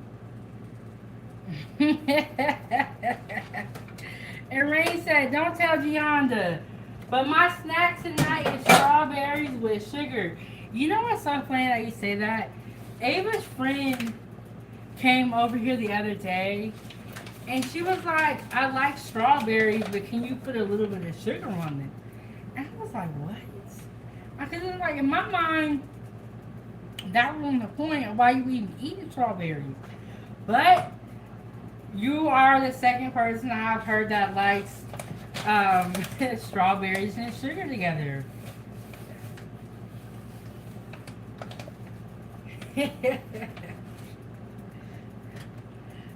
A: And Rain said, don't tell Gianda. But my snack tonight is strawberries with sugar. You know what's so funny that you say that? Ava's friend came over here the other day and she was like, I like strawberries, but can you put a little bit of sugar on them? And I was like, what? Because it's like, in my mind, that wasn't the point of why you even eating strawberries. But you are the second person I've heard that likes strawberries and sugar together.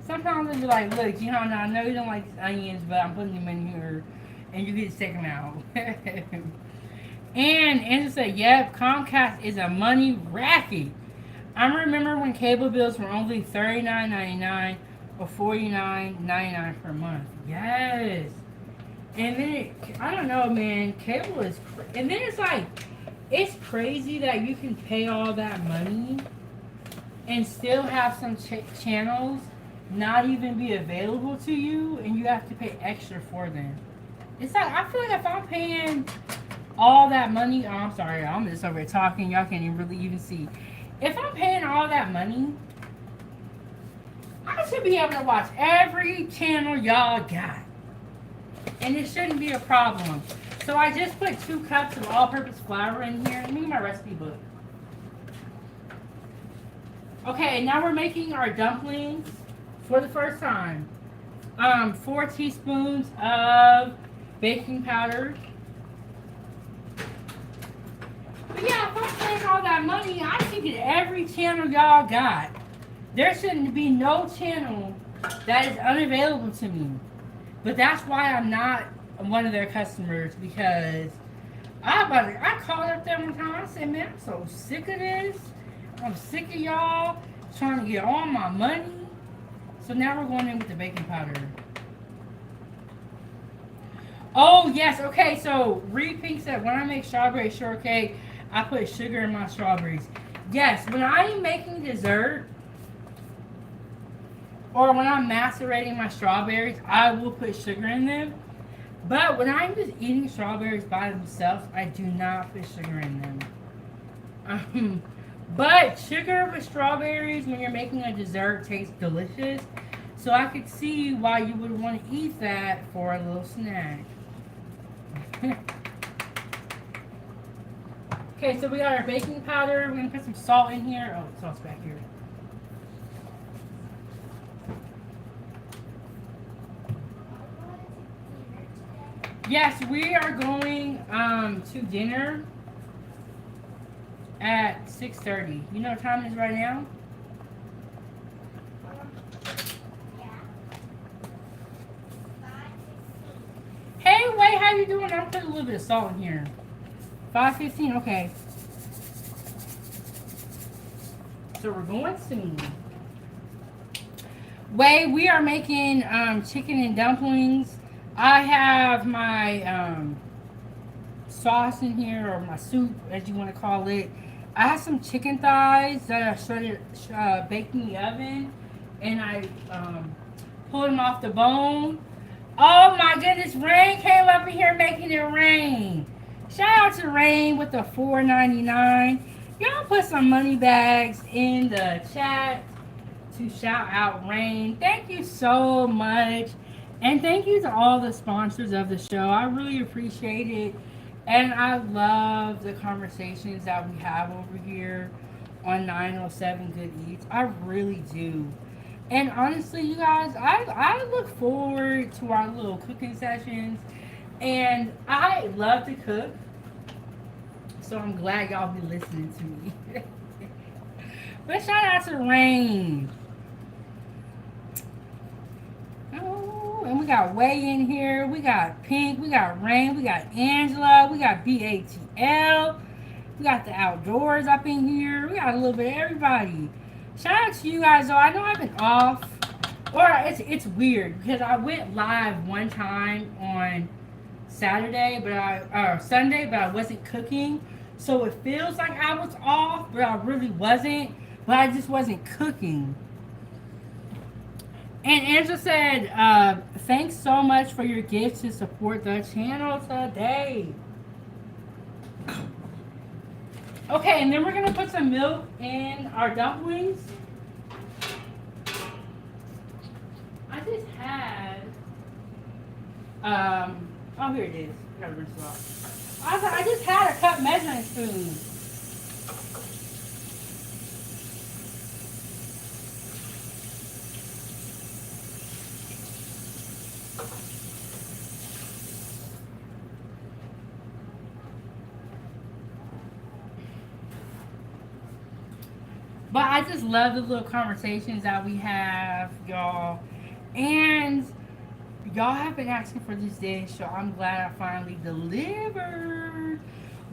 A: Sometimes I'll be like, look, Gihanna, I know you don't like these onions, but I'm putting them in here and you get to take them out. And Angela said, yep, Comcast is a money racket. I remember when cable bills were only $39.99 or $49.99 per month. Yes. And then, I don't know, man, cable is, and then it's like, it's crazy that you can pay all that money and still have some channels not even be available to you, and you have to pay extra for them. It's like, I feel like if I'm paying all that money, oh, I'm sorry, I'm just over here talking, y'all can't even really even see. If I'm paying all that money, I should be able to watch every channel y'all got. And it shouldn't be a problem. So I just put 2 cups of all-purpose flour in here. Let me get my recipe book. Okay, now we're making our dumplings for the first time. 4 teaspoons of baking powder. But yeah, if I'm paying all that money, I should get every channel y'all got. There shouldn't be no channel that is unavailable to me. But that's why I'm not one of their customers, because I called up there one time. I said, man, I'm so sick of this. I'm sick of y'all trying to get all my money. So now we're going in with the baking powder. Oh, yes. Okay, so Reed Pink said, when I make strawberry shortcake, I put sugar in my strawberries. Yes, when I'm making dessert, or when I'm macerating my strawberries, I will put sugar in them. But when I'm just eating strawberries by themselves, I do not put sugar in them. But sugar with strawberries when you're making a dessert tastes delicious. So I could see why you would want to eat that for a little snack. Okay, so we got our baking powder. We're going to put some salt in here. Oh, salt's back here. Yes, we are going to dinner at 6:30. You know what time it is right now? Hey, Wait, how you doing? I'll put a little bit of salt in here. 5:15, okay. So we're going soon. Wait, we are making chicken and dumplings. I have my sauce in here, or my soup, as you want to call it. I have some chicken thighs that I shredded, baked in the oven, and I pulled them off the bone. Oh my goodness, Rain came up in here making it rain. Shout out to Rain with the $4.99. Y'all put some money bags in the chat to shout out Rain. Thank you so much. And thank you to all the sponsors of the show. I really appreciate it. And I love the conversations that we have over here on 907 Good Eats. I really do. And honestly, you guys, I look forward to our little cooking sessions. And I love to cook. So I'm glad y'all be listening to me. But shout out to Rain. Oh, and we got Way in here. We got Pink. We got Rain. We got Angela. We got BATL. We got the Outdoors up in here. We got a little bit of everybody. Shout out to you guys, though. I know I've been off. Or it's weird because I went live one time on Saturday, but Sunday, but I wasn't cooking, so it feels like I was off, but I really wasn't. But I just wasn't cooking. And Angela said, "Thanks so much for your gift to support the channel today." Okay, and then we're gonna put some milk in our dumplings. I just had, oh, here it is. Gotta rinse it off. I just had a cup measuring spoon. But I just love the little conversations that we have, y'all. And y'all have been asking for this dish, so I'm glad I finally delivered.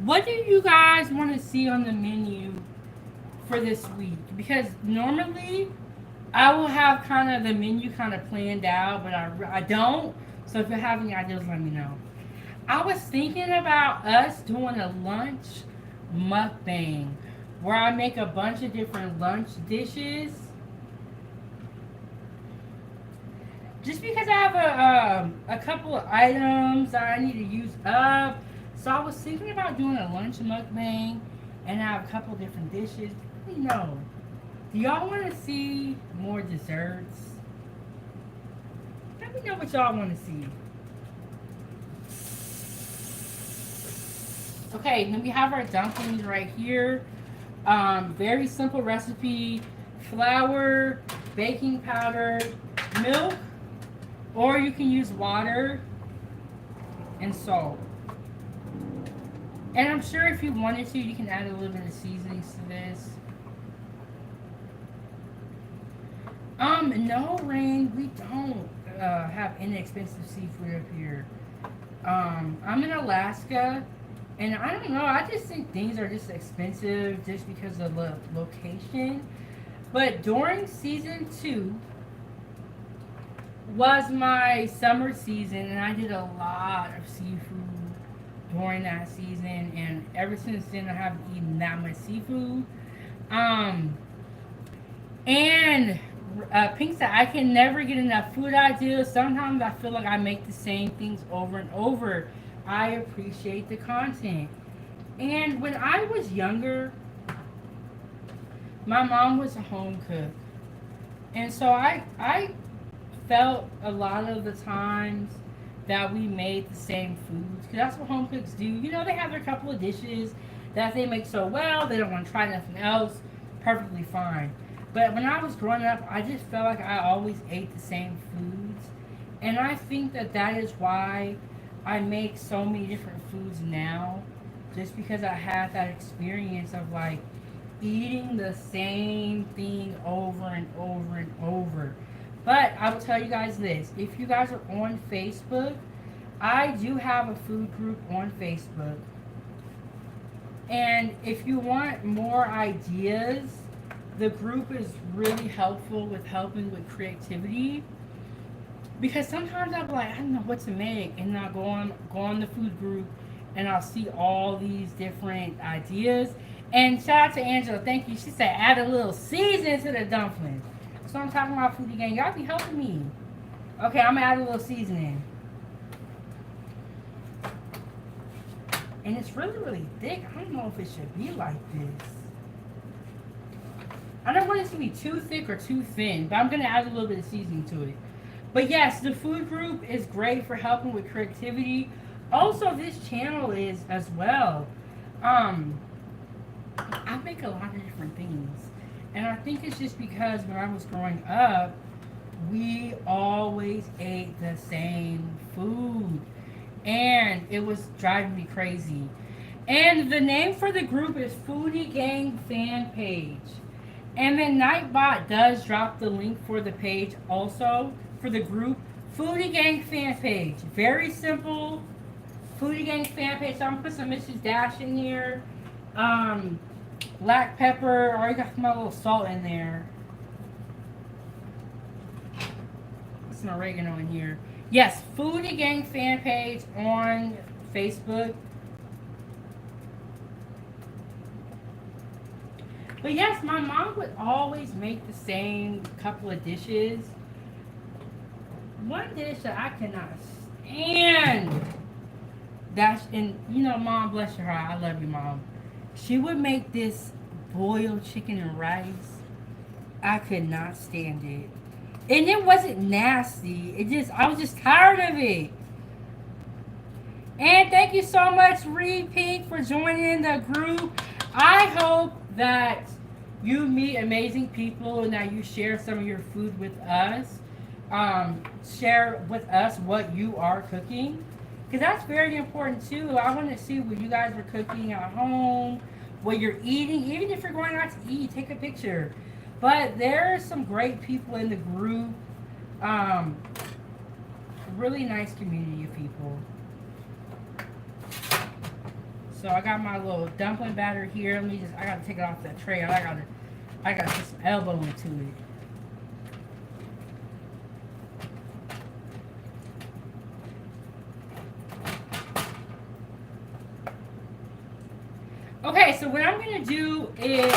A: What do you guys want to see on the menu for this week? Because normally I will have kind of the menu kind of planned out, but I don't. So if you have any ideas, let me know. I was thinking about us doing a lunch mukbang where I make a bunch of different lunch dishes. Just because I have a couple of items that I need to use up. So I was thinking about doing a lunch mukbang and I have a couple of different dishes. Let me know. Do y'all want to see more desserts? Let me know what y'all want to see. Okay, then we have our dumplings right here. Very simple recipe. Flour, baking powder, milk, or you can use water and salt. And I'm sure if you wanted to, you can add a little bit of seasonings to this. No, Rain, we don't have inexpensive seafood up here. I'm in Alaska, and I don't know, I just think things are just expensive just because of the location. But during season 2 was my summer season, and I did a lot of seafood during that season, and ever since then I haven't eaten that much seafood. And Pink said, I can never get enough food ideas. Sometimes I feel like I make the same things over and over. I appreciate the content. And when I was younger, my mom was a home cook. And so I felt a lot of the times that we made the same foods. Because that's what home cooks do. You know, they have their couple of dishes that they make so well, they don't want to try nothing else. Perfectly fine. But when I was growing up, I just felt like I always ate the same foods. And I think that that is why I make so many different foods now. Just because I had that experience of like eating the same thing over and over and over. But I will tell you guys this. If you guys are on Facebook, I do have a food group on Facebook. And if you want more ideas, the group is really helpful with helping with creativity. Because sometimes I'll be like, I don't know what to make, and I'll go on the food group and I'll see all these different ideas. And shout out to Angela, thank you. She said add a little seasoning to the dumplings. So I'm talking about food again. Y'all be helping me. Okay, I'm gonna add a little seasoning. And it's really, really thick. I don't know if it should be like this. I don't want it to be too thick or too thin, but I'm going to add a little bit of seasoning to it. But yes, the food group is great for helping with creativity. Also, this channel is as well. I make a lot of different things. And I think it's just because when I was growing up, we always ate the same food. And it was driving me crazy. And the name for the group is Foodie Gang Fan Page. And then Nightbot does drop the link for the page also for the group. Foodie Gang Fan Page. Very simple. Foodie Gang Fan Page. So I'm going to put some Mrs. Dash in here. Black pepper. I already got my little salt in there. some oregano in here. Yes, Foodie Gang fan page on Facebook. But yes, my mom would always make the same couple of dishes. One dish that I cannot stand. That's, and you know, Mom, bless your heart, I love you, Mom. She would make this boiled chicken and rice. I could not stand it. And it wasn't nasty. It just, I was just tired of it. And thank you so much, Reed Pink, for joining the group. I hope that you meet amazing people and that you share some of your food with us. Share with us what you are cooking. Because that's very important too. I want to see what you guys are cooking at home, what you're eating. Even if you're going out to eat, take a picture. But there are some great people in the group. Really nice community of people. So I got my little dumpling batter here. Let me just, I gotta take it off that tray. I gotta put some elbow into it. Okay, so what I'm gonna do is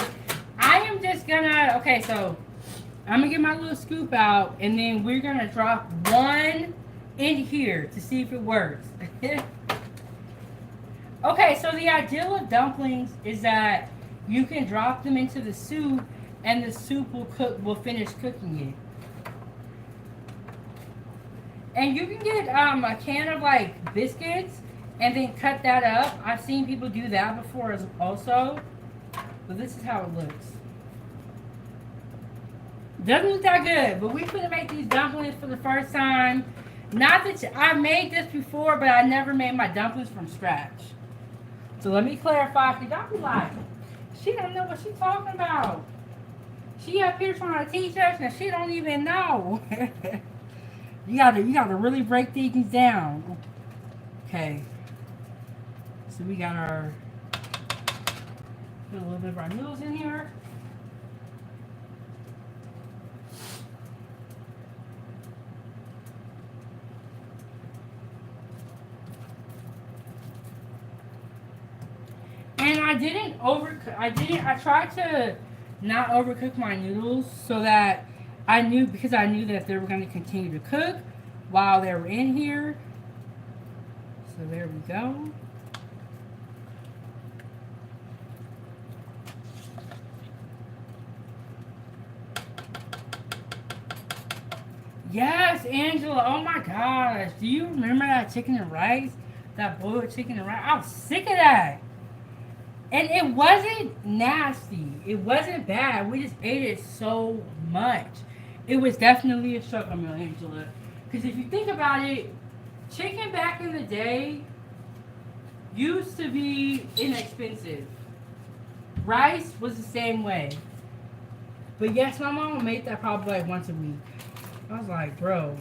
A: I am just gonna, okay, so I'm gonna get my little scoop out and then we're gonna drop one in here to see if it works. Okay, so the ideal of dumplings is that you can drop them into the soup and the soup will finish cooking it. And you can get a can of like biscuits and then cut that up. I've seen people do that before as also. But this is how it looks. Doesn't look that good, but we're gonna make these dumplings for the first time. Not that I've made this before, but I never made my dumplings from scratch. So let me clarify, because y'all be like, she don't know what she's talking about. She up here trying to teach us and she don't even know. you gotta really break things down. Okay. So we got our, put a little bit of our noodles in here. And I tried to not overcook my noodles so that because I knew that they were going to continue to cook while they were in here. So there we go. Yes, Angela. Oh my gosh. Do you remember that chicken and rice? That boiled chicken and rice? I was sick of that. And it wasn't nasty. It wasn't bad. We just ate it so much. It was definitely a struggle meal, Angela. Because if you think about it, chicken back in the day used to be inexpensive. Rice was the same way. But yes, my mom made that probably like once a week. I was like, bro.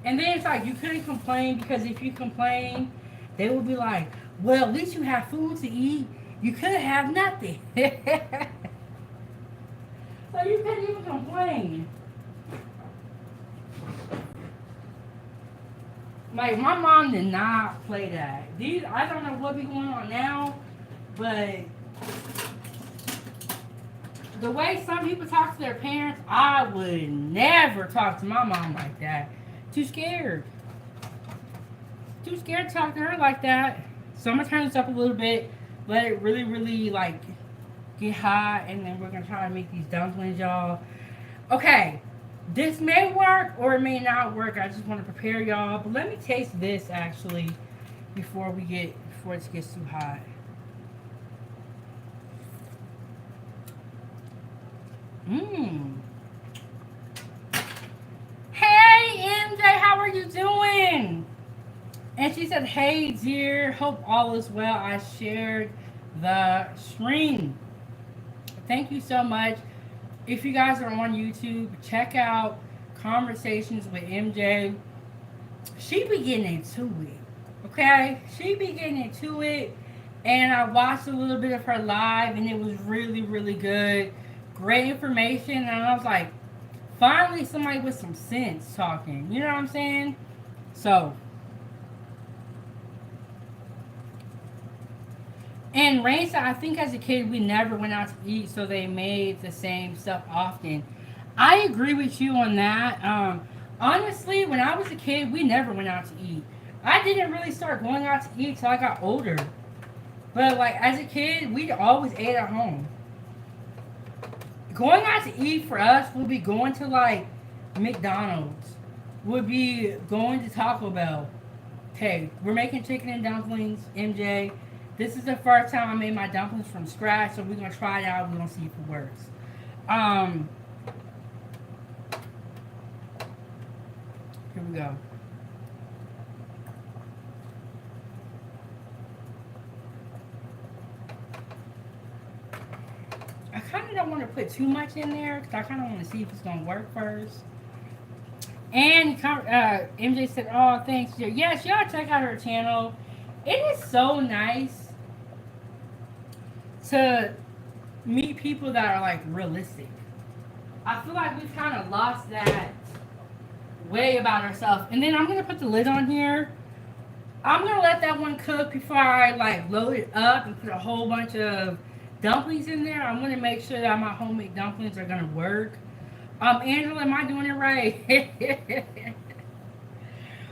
A: And then it's like you couldn't complain because if you complain, they would be like, well, at least you have food to eat. You couldn't have nothing. So you couldn't even complain. Like, my mom did not play that. I don't know what be going on now, but the way some people talk to their parents, I would never talk to my mom like that. Too scared. Too scared to talk to her like that. So I'm going to turn this up a little bit, let it really, really, like, get hot, and then we're going to try to make these dumplings, y'all. Okay, this may work or it may not work. I just want to prepare y'all. But let me taste this, actually, before it gets too hot. Mmm. Hey, MJ, how are you doing? And she said, hey, dear, hope all is well. I shared the stream. Thank you so much. If you guys are on YouTube, check out Conversations with MJ. She be getting into it, okay? She be getting into it. And I watched a little bit of her live, and it was really, really good. Great information. And I was like, finally somebody with some sense talking. You know what I'm saying? So, and Rain said, I think as a kid we never went out to eat, so they made the same stuff often. I agree with you on that. Honestly, when I was a kid, we never went out to eat. I didn't really start going out to eat till I got older. But like as a kid, we always ate at home. Going out to eat for us would be going to like McDonald's. Would be going to Taco Bell. Okay, we're making chicken and dumplings, MJ. This is the first time I made my dumplings from scratch, so we're gonna try it out. We're gonna see if it works. Here we go. I kind of don't want to put too much in there because I kind of want to see if it's gonna work first. And MJ said, "Oh, thanks. Yes, y'all check out her channel. It is so nice to meet people that are like realistic. I feel like we've kind of lost that way about ourselves. And then I'm gonna put the lid on here. I'm gonna let that one cook before I like load it up and put a whole bunch of dumplings in there. I'm gonna make sure that my homemade dumplings are gonna work. Angela, am I doing it right?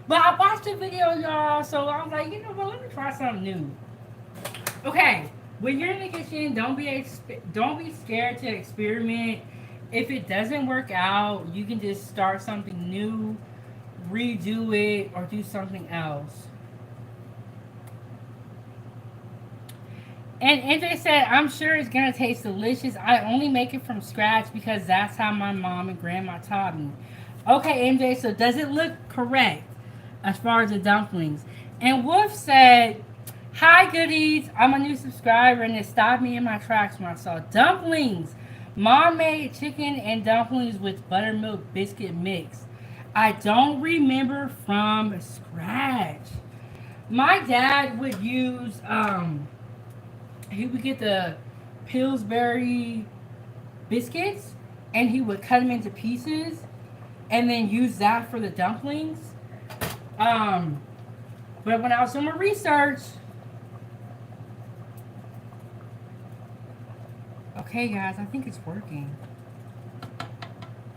A: But I watched the video, y'all, so I was like, you know what? Let me try something new. Okay, when you're in the kitchen, don't be scared to experiment. If it doesn't work out, you can just start something new, redo it, or do something else. And NJ said, I'm sure it's going to taste delicious. I only make it from scratch because that's how my mom and grandma taught me. Okay, MJ, so does it look correct as far as the dumplings? And Wolf said, hi, goodies. I'm a new subscriber, and it stopped me in my tracks when I saw dumplings. Mom made chicken and dumplings with buttermilk biscuit mix. I don't remember from scratch. My dad would use, he would get the Pillsbury biscuits, and he would cut them into pieces, and then use that for the dumplings. But when I was doing my research, okay, guys, I think it's working.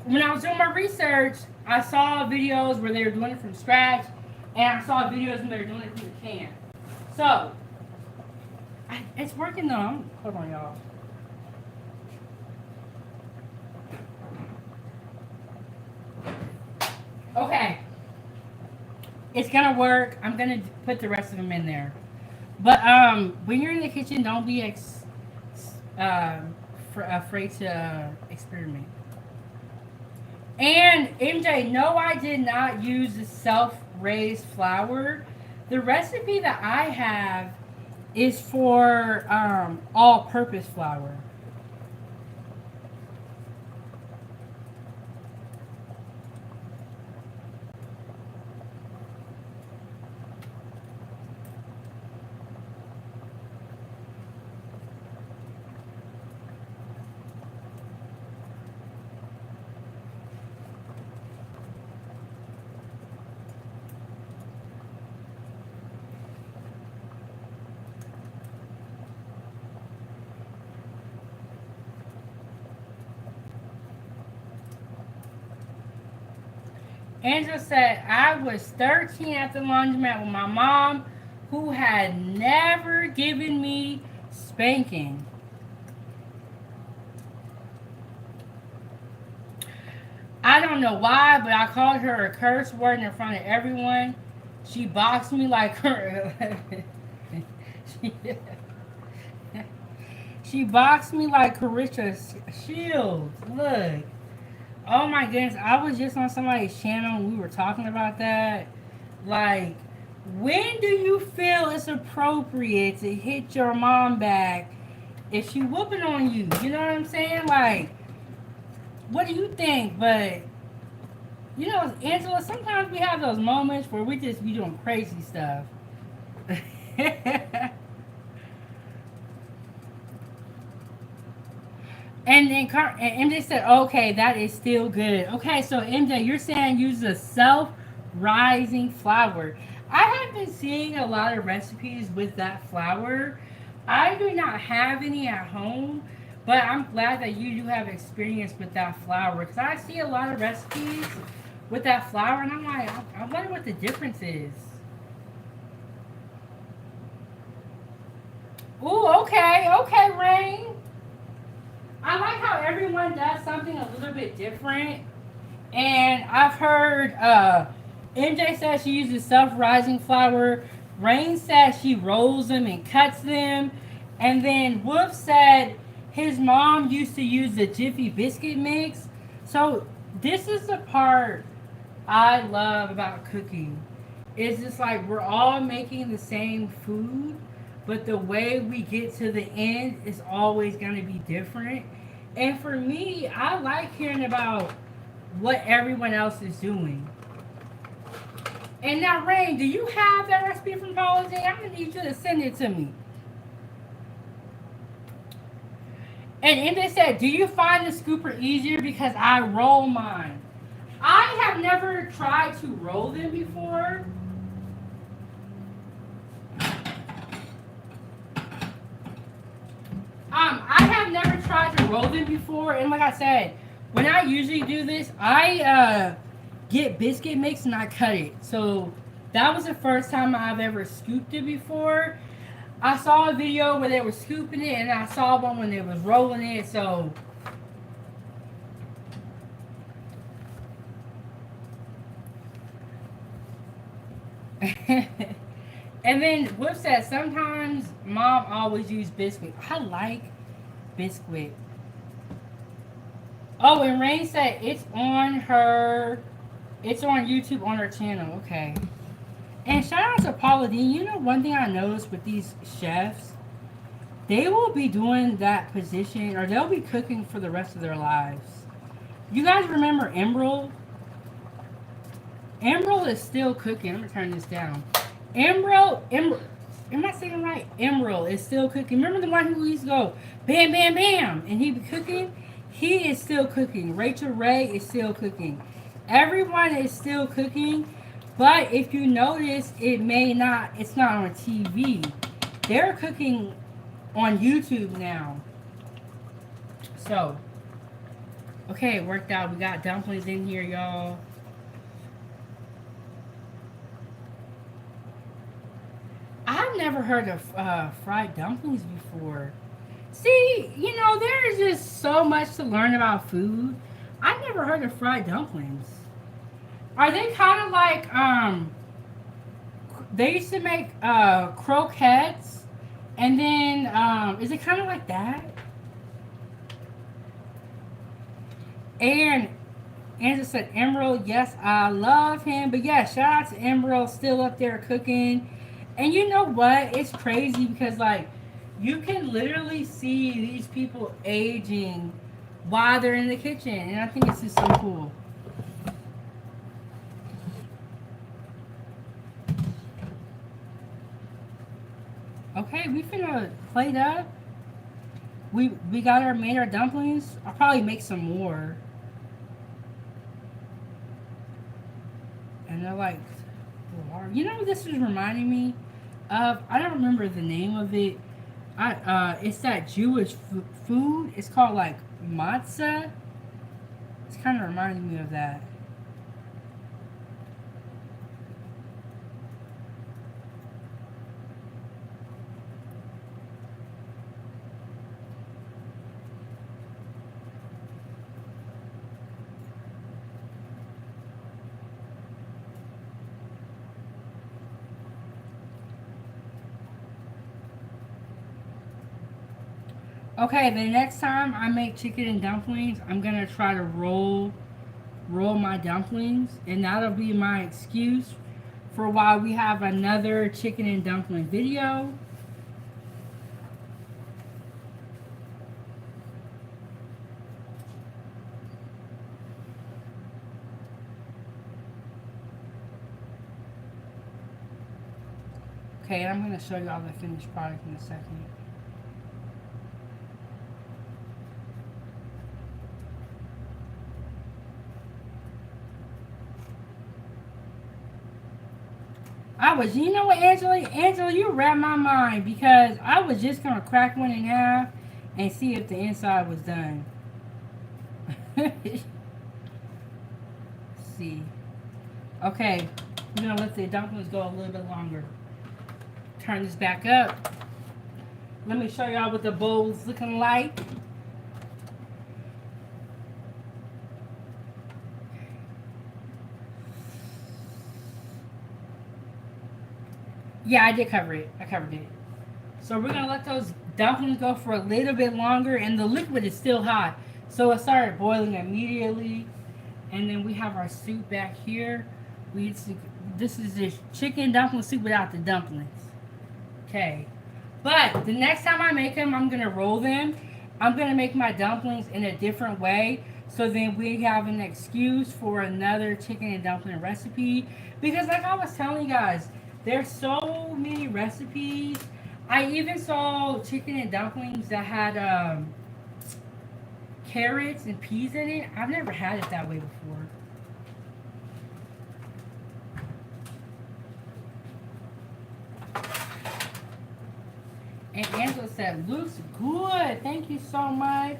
A: When I was doing my research, I saw videos where they were doing it from scratch, and I saw videos when they were doing it from the can. So, it's working though. Hold on, y'all. Okay. It's gonna work. I'm gonna put the rest of them in there. But when you're in the kitchen, don't be afraid to experiment. And MJ, no, I did not use the self-raised flour. The recipe that I have is for all-purpose flour. Angela said, I was 13 at the laundromat with my mom, who had never given me spanking. I don't know why, but I called her a curse word in front of everyone. She boxed me like her. She boxed me like Carissa Shields. Look. Oh my goodness, I was just on somebody's channel and we were talking about that. Like, when do you feel it's appropriate to hit your mom back if she whooping on you? You know what I'm saying? Like, what do you think? But, you know, Angela, sometimes we have those moments where we just be doing crazy stuff. And And MJ said, okay, that is still good. Okay, so MJ, you're saying use a self-rising flour. I have been seeing a lot of recipes with that flour. I do not have any at home, but I'm glad that you do have experience with that flour because I see a lot of recipes with that flour, and I'm like, I wonder what the difference is. Ooh, okay, okay, Rain. I like how everyone does something a little bit different. And I've heard MJ says she uses self-rising flour. Rain says she rolls them and cuts them. And then Wolf said his mom used to use the Jiffy biscuit mix. So this is the part I love about cooking. It's just like we're all making the same food, but the way we get to the end is always going to be different. And for me, I like hearing about what everyone else is doing. And now, Rain, do you have that recipe from Holiday? I'm gonna need you to send it to me. And they said, do you find the scooper easier because I roll mine? I have never tried to roll them before. I have never tried to roll them before, and like I said, when I usually do this, I get biscuit mix and I cut it. So that was the first time I've ever scooped it before. I saw a video where they were scooping it, and I saw one when they was rolling it. So and then Whip said sometimes mom always use biscuit. I like biscuit. Oh, and Rain said it's on her. It's on YouTube on her channel. Okay. And shout out to Paula Dean. You know, one thing I noticed with these chefs, they will be doing that position or they'll be cooking for the rest of their lives. You guys remember Emerald? Emerald is still cooking. I'm gonna turn this down. Emerald. Am I saying it right? Emerald is still cooking. Remember the one who used to go bam, bam, bam, and he be cooking? He is still cooking. Rachel Ray is still cooking. Everyone is still cooking, but if you notice, it's not on TV. They're cooking on YouTube now. So, okay, it worked out. We got dumplings in here, y'all. I've never heard of fried dumplings before. See, you know, there's just so much to learn about food. I've never heard of fried dumplings. Are they kind of like they used to make croquettes, and then is it kind of like that? And Angela said Emerald, yes, I love him, but yeah, shout out to Emerald, still up there cooking. And you know what? It's crazy because like you can literally see these people aging while they're in the kitchen, and I think it's just so cool. Okay, we finna plate up. We got our made our dumplings. I'll probably make some more. And they're like, you know what this is reminding me of? I don't remember the name of it. It's that Jewish food. It's called like matzah. It's kind of reminding me of that. Okay, the next time I make chicken and dumplings, I'm gonna try to roll my dumplings, and that'll be my excuse for why we have another chicken and dumpling video. Okay, I'm gonna show you all the finished product in a second. I was, you know what, Angela? Angela, you read my mind because I was just going to crack one in half and see if the inside was done. See. Okay, we're going to let the dumplings go a little bit longer. Turn this back up. Let me show y'all what the bowl's looking like. Yeah, I did cover it. I covered it. So we're gonna let those dumplings go for a little bit longer, and the liquid is still hot. So it started boiling immediately, and then we have our soup back here. This is the chicken dumpling soup without the dumplings. Okay, but the next time I make them, I'm gonna roll them. I'm gonna make my dumplings in a different way. So then we have an excuse for another chicken and dumpling recipe. Because like I was telling you guys, there's so many recipes. I even saw chicken and dumplings that had carrots and peas in it. I've never had it that way before. And Angela said, looks good. Thank you so much.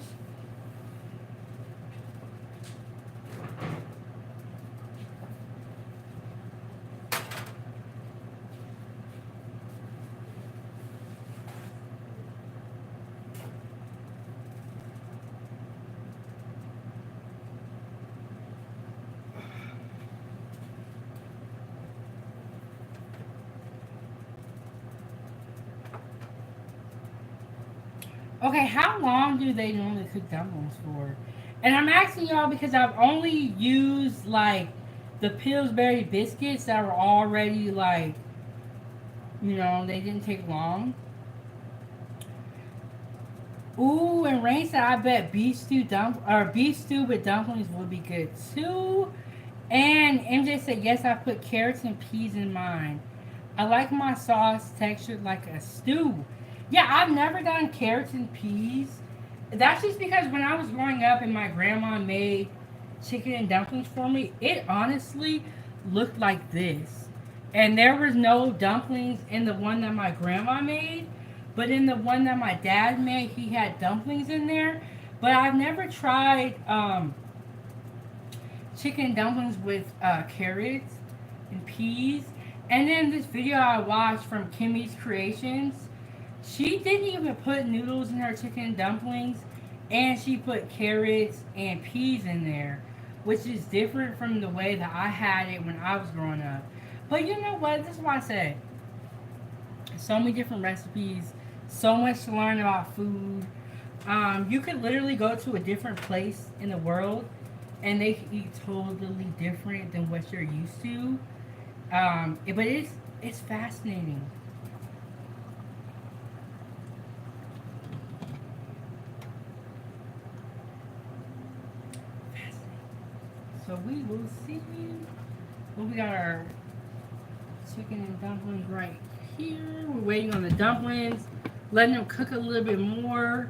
A: Okay, how long do they normally cook dumplings for? And I'm asking y'all because I've only used like the Pillsbury biscuits that were already like, they didn't take long. Ooh, and Rain said I bet beef stew with dumplings would be good too. And MJ said yes, I put carrots and peas in mine. I like my sauce textured like a stew. Yeah, I've never done carrots and peas. That's just because when I was growing up and my grandma made chicken and dumplings for me, it honestly looked like this. And there was no dumplings in the one that my grandma made, but in the one that my dad made, he had dumplings in there. But I've never tried chicken dumplings with carrots and peas. And then this video I watched from Kimmy's Creations, she didn't even put noodles in her chicken dumplings, and she put carrots and peas in there, which is different from the way that I had it when I was growing up. But you know what? This is why I said so many different recipes, so much to learn about food. You could literally go to a different place in the world and they can eat totally different than what you're used to. But it's fascinating. So we will see. Well, we got our chicken and dumplings right here. We're waiting on the dumplings, letting them cook a little bit more.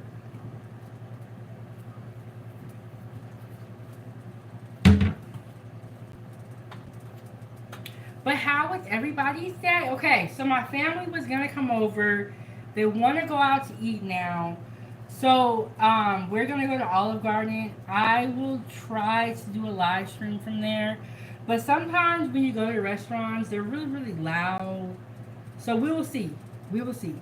A: But how was everybody's day? Okay, so my family was gonna come over. They want to go out to eat now. So we're gonna go to Olive Garden. I will try to do a live stream from there. But sometimes when you go to restaurants, they're really, really loud. So we will see. We will see.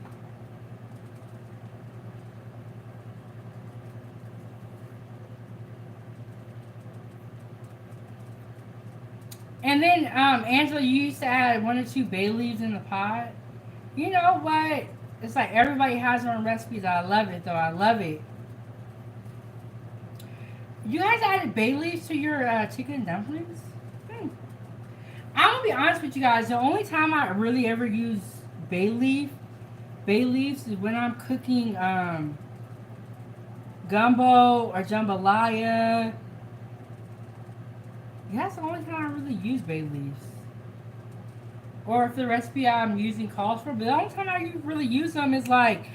A: And then, Angela, you used to add one or two bay leaves in the pot. You know what? It's like everybody has their own recipes. I love it, though. I love it. You guys added bay leaves to your chicken dumplings? Hmm. I'm gonna be honest with you guys. The only time I really ever use bay leaf, bay leaves is when I'm cooking gumbo or jambalaya. Yeah, that's the only time I really use bay leaves. Or if the recipe I'm using calls for, but the only time I really use them is like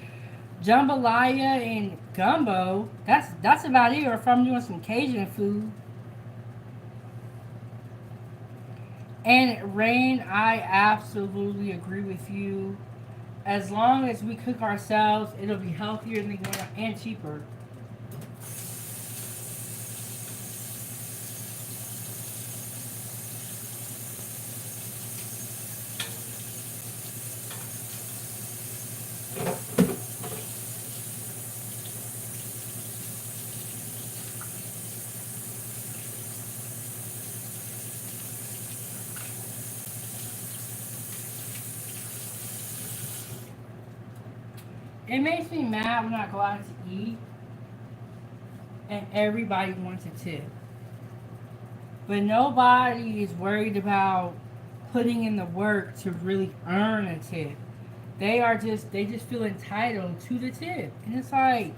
A: jambalaya and gumbo. That's about it. Or if I'm doing some Cajun food. And Rain, I absolutely agree with you. As long as we cook ourselves, it'll be healthier than going out and cheaper. It makes me mad when I go out to eat and everybody wants a tip. But nobody is worried about putting in the work to really earn a tip. They just feel entitled to the tip. And it's like,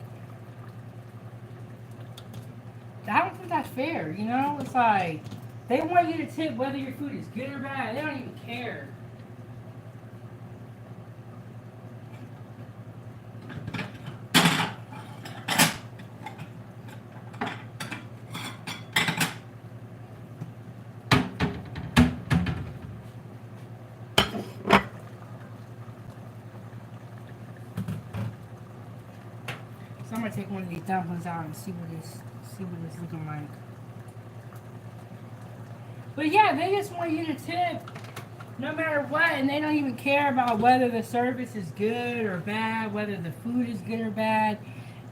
A: I don't think that's fair, you know? It's like they want you to tip whether your food is good or bad. They don't even care. So I'm gonna take one of these dumplings out and see what it's looking like. But yeah, they just want you to tip no matter what, and they don't even care about whether the service is good or bad, whether the food is good or bad.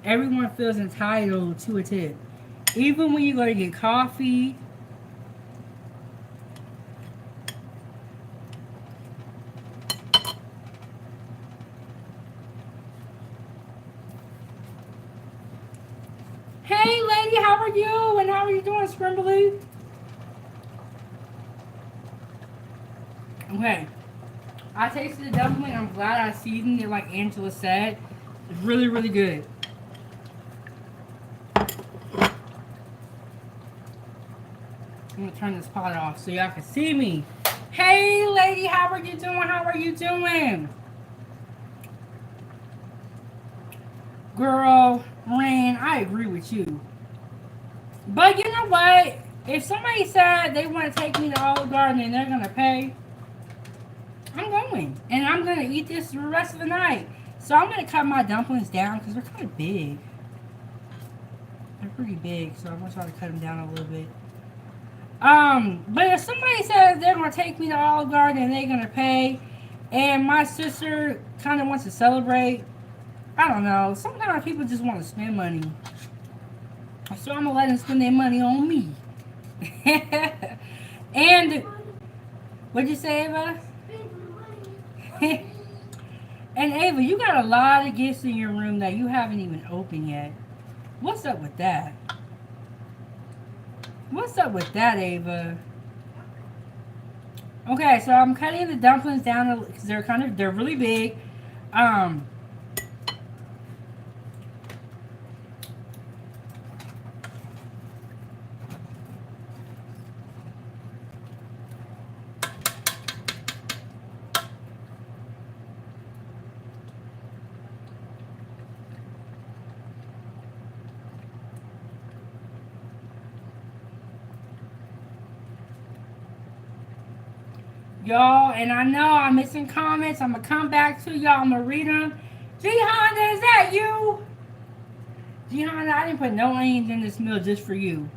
A: Everyone feels entitled to a tip. Even when you go to get coffee. Hey lady, how are you? And how are you doing, Scrimbly? Okay. I tasted the dumpling. I'm glad I seasoned it like Angela said. It's really, really good. I'm gonna turn this pot off so y'all can see me. Hey lady, how are you doing? How are you doing? Girl, Rain, I agree with you. But you know what? If somebody said they want to take me to Olive Garden and they're gonna pay, I'm going. And I'm gonna eat this the rest of the night. So I'm gonna cut my dumplings down because they're kind of big. They're pretty big, so I'm gonna try to cut them down a little bit. But if somebody says they're gonna take me to Olive Garden and they're gonna pay, and my sister kind of wants to celebrate, I don't know. Sometimes people just want to spend money, so I'm gonna let them spend their money on me. And what'd you say, Ava? And Ava, you got a lot of gifts in your room that you haven't even opened yet. What's up with that? What's up with that, Ava? Okay, so I'm cutting the dumplings down because they're really big. Y'all, and I know I'm missing comments. I'm gonna come back to y'all. I'm gonna read them. G Honda, is that you? G Honda, I didn't put no onions in this meal just for you.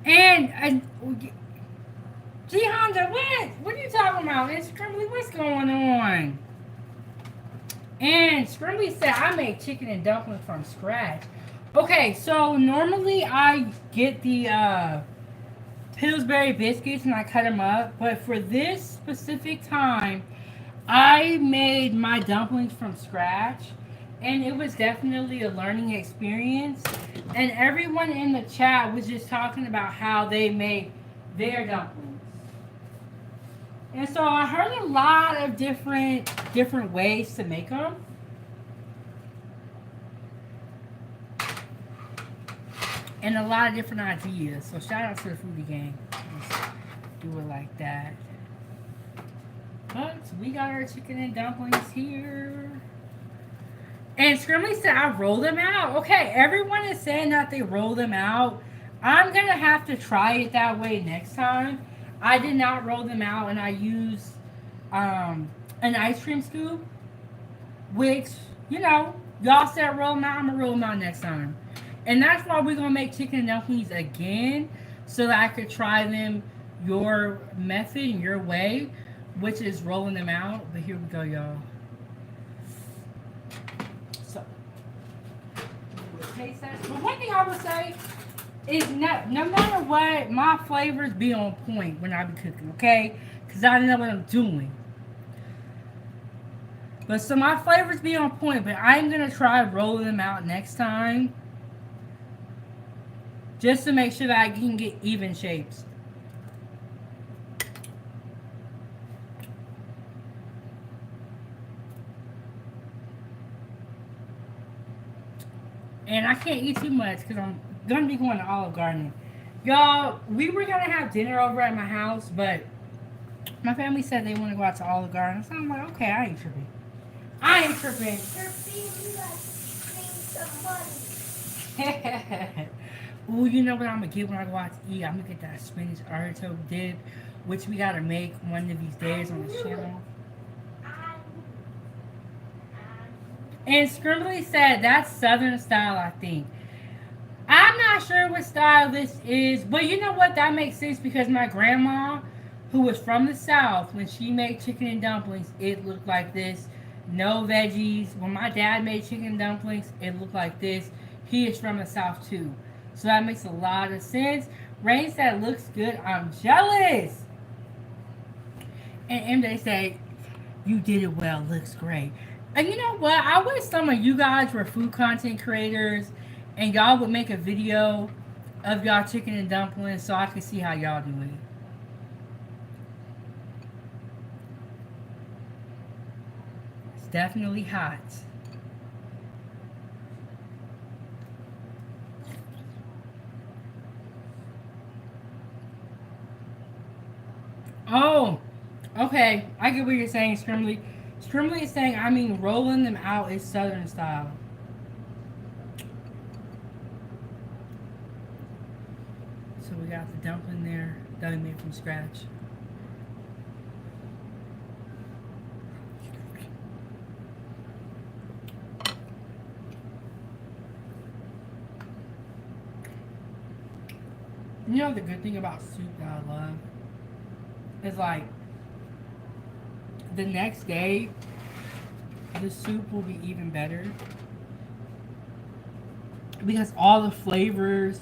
A: And G Honda, what? What are you talking about? And Scrimley, what's going on? And Scrimley said I made chicken and dumplings from scratch. Okay, so normally I get Pillsbury biscuits and I cut them up. But for this specific time, I made my dumplings from scratch, and it was definitely a learning experience. And everyone in the chat was just talking about how they make their dumplings. And so I heard a lot of different ways to make them. And a lot of different ideas. So shout out to the foodie gang. Let's do it like that. But we got our chicken and dumplings here. And Scrimley said I roll them out. Okay, everyone is saying that they roll them out. I'm going to have to try it that way next time. I did not roll them out, and I used an ice cream scoop, which, you know, y'all said roll them out. I'm going to roll them out next time. And that's why we're going to make chicken and dumplings again, so that I could try them your method and your way, which is rolling them out. But here we go, y'all. So, we'll taste that. But one thing I would say is no matter what, my flavors be on point when I be cooking, okay? Because I know what I'm doing. But so my flavors be on point, but I'm going to try rolling them out next time. Just to make sure that I can get even shapes. And I can't eat too much because I'm going to be going to Olive Garden. Y'all, we were going to have dinner over at my house, but my family said they want to go out to Olive Garden. So I'm like, okay, I ain't tripping. I ain't tripping. Ooh, you know what I'm going to get when I go out to eat? I'm going to get that spinach artichoke dip, which we got to make one of these days on the channel. And Scribbly said that's Southern style, I think. I'm not sure what style this is, but you know what? That makes sense because my grandma, who was from the South, when she made chicken and dumplings, it looked like this. No veggies. When my dad made chicken and dumplings, it looked like this. He is from the South too. So that makes a lot of sense. Rain said, looks good. I'm jealous. And MJ said, you did it well. Looks great. And you know what? I wish some of you guys were food content creators and y'all would make a video of y'all chicken and dumplings so I could see how y'all do it. It's definitely hot. Oh, okay. I get what you're saying, Scrimley. Scrimley is saying, I mean, rolling them out is Southern style. So we got the dumpling there that we made from scratch. You know the good thing about soup that I love is like the next day the soup will be even better because all the flavors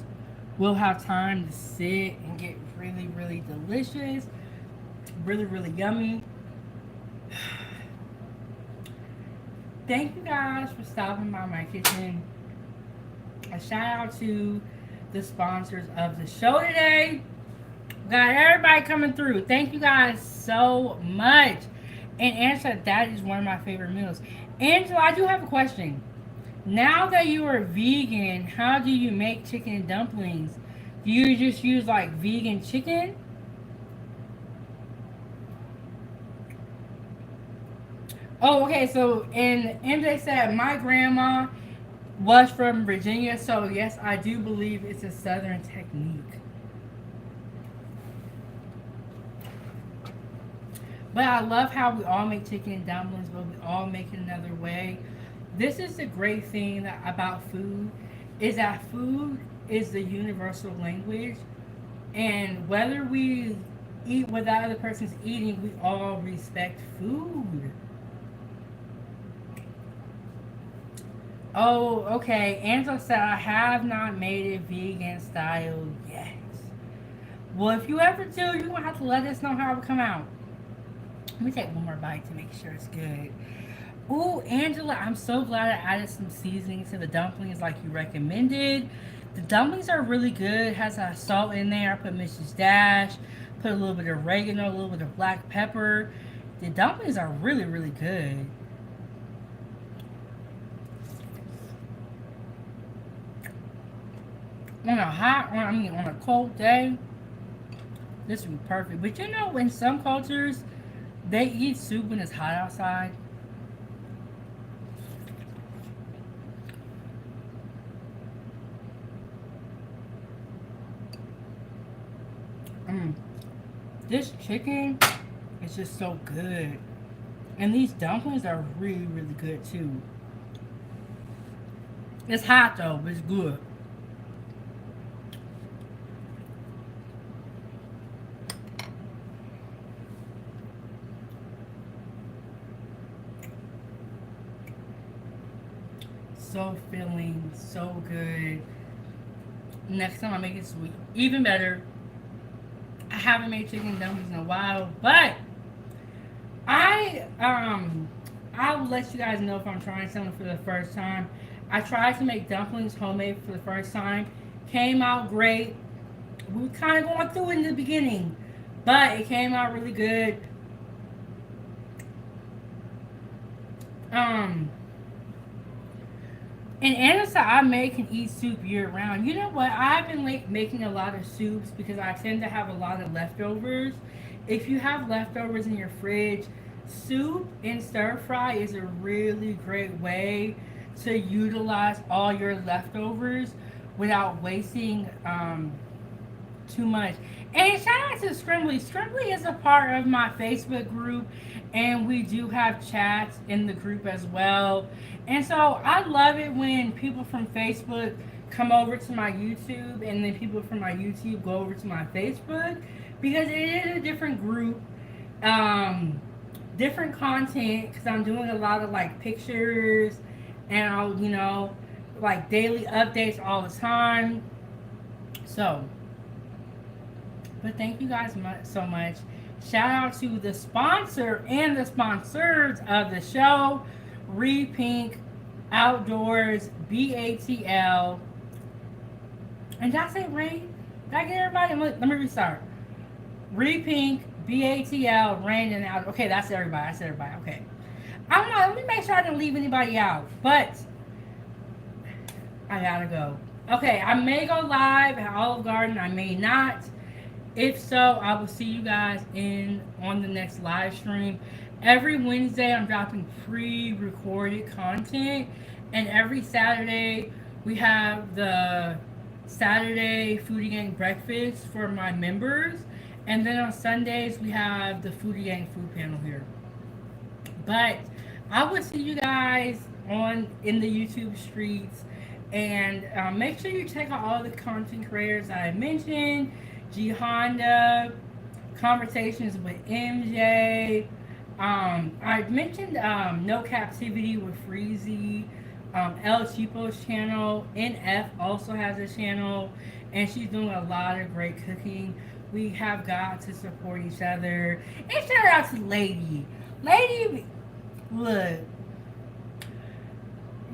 A: will have time to sit and get really, really delicious, really, really yummy. Thank you guys for stopping by my kitchen. A shout out to the sponsors of the show today. We got everybody coming through. Thank you guys so much. And Angela, that is one of my favorite meals. Angela, I do have a question. Now that you are vegan, how do you make chicken and dumplings? Do you just use like vegan chicken? Oh, okay. So, and MJ said my grandma was from Virginia, so yes, I do believe it's a Southern technique. But I love how we all make chicken and dumplings, but we all make it another way. This is the great thing about food, is that food is the universal language, and whether we eat what that other person's eating, we all respect food. Oh, okay. Angela said I have not made it vegan style yet. Well, if you ever do, you're going to have to let us know how it come out. Let me take one more bite to make sure it's good. Ooh, Angela, I'm so glad I added some seasoning to the dumplings like you recommended. The dumplings are really good. It has a salt in there. I put Mrs. Dash, put a little bit of oregano, a little bit of black pepper. The dumplings are really, really good. On a on a cold day, this would be perfect. But you know, in some cultures, they eat soup when it's hot outside. Mm. This chicken is just so good. And these dumplings are really, really good too. It's hot though, but it's good. So filling, so good. Next time I make it sweet, even better. I haven't made chicken dumplings in a while, but I will let you guys know if I'm trying something for the first time. I tried to make dumplings homemade for the first time. Came out great. We were kind of going through it in the beginning, but it came out really good. Um, and honestly, I make and eat soup year round. You know what? I've been like making a lot of soups because I tend to have a lot of leftovers. If you have leftovers in your fridge, soup and stir fry is a really great way to utilize all your leftovers without wasting too much. And shout out to Scrimbly. Scrimbly is a part of my Facebook group, and we do have chats in the group as well. And so I love it when people from Facebook come over to my YouTube, and then people from my YouTube go over to my Facebook because it is a different group, different content. Because I'm doing a lot of like pictures, and I'll like daily updates all the time. So but thank you guys so much. Shout out to the sponsor and the sponsors of the show, Repink Outdoors, BATL. And did I say rain? Did I get everybody? Let me restart. Repink, BATL, rain and out. Okay, that's everybody. I said everybody. Okay. I'm not, let me make sure I didn't leave anybody out. But I gotta go. Okay, I may go live at Olive Garden. I may not. If so, I will see you guys on the next live stream. Every Wednesday, I'm dropping pre-recorded content, and every Saturday we have the Saturday Foodie Gang breakfast for my members, and then on Sundays we have the Foodie Gang food panel here. But I will see you guys in the YouTube streets, and make sure you check out all the content creators that I mentioned. G Honda, Conversations with MJ. I mentioned No Captivity with Freezy. El Chipo's channel. NF also has a channel, and she's doing a lot of great cooking. We have got to support each other. And shout out to Lady. Lady, look,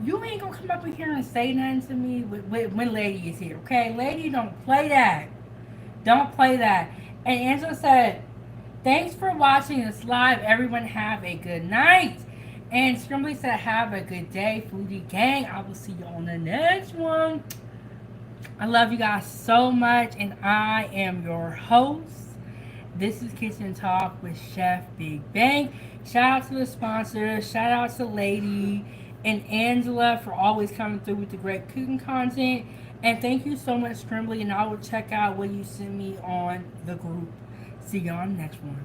A: you ain't gonna come up in here and say nothing to me when Lady is here, okay? Lady, don't play that. Don't play that. And Angela said, thanks for watching this live. Everyone have a good night. And Scrimbly said, have a good day, Foodie Gang. I will see you on the next one. I love you guys so much. And I am your host. This is Kitchen Talk with Chef Big Bang. Shout out to the sponsors. Shout out to Lady and Angela for always coming through with the great cooking content. And thank you so much, Scrimbly, and I will check out what you send me on the group. See you on the next one.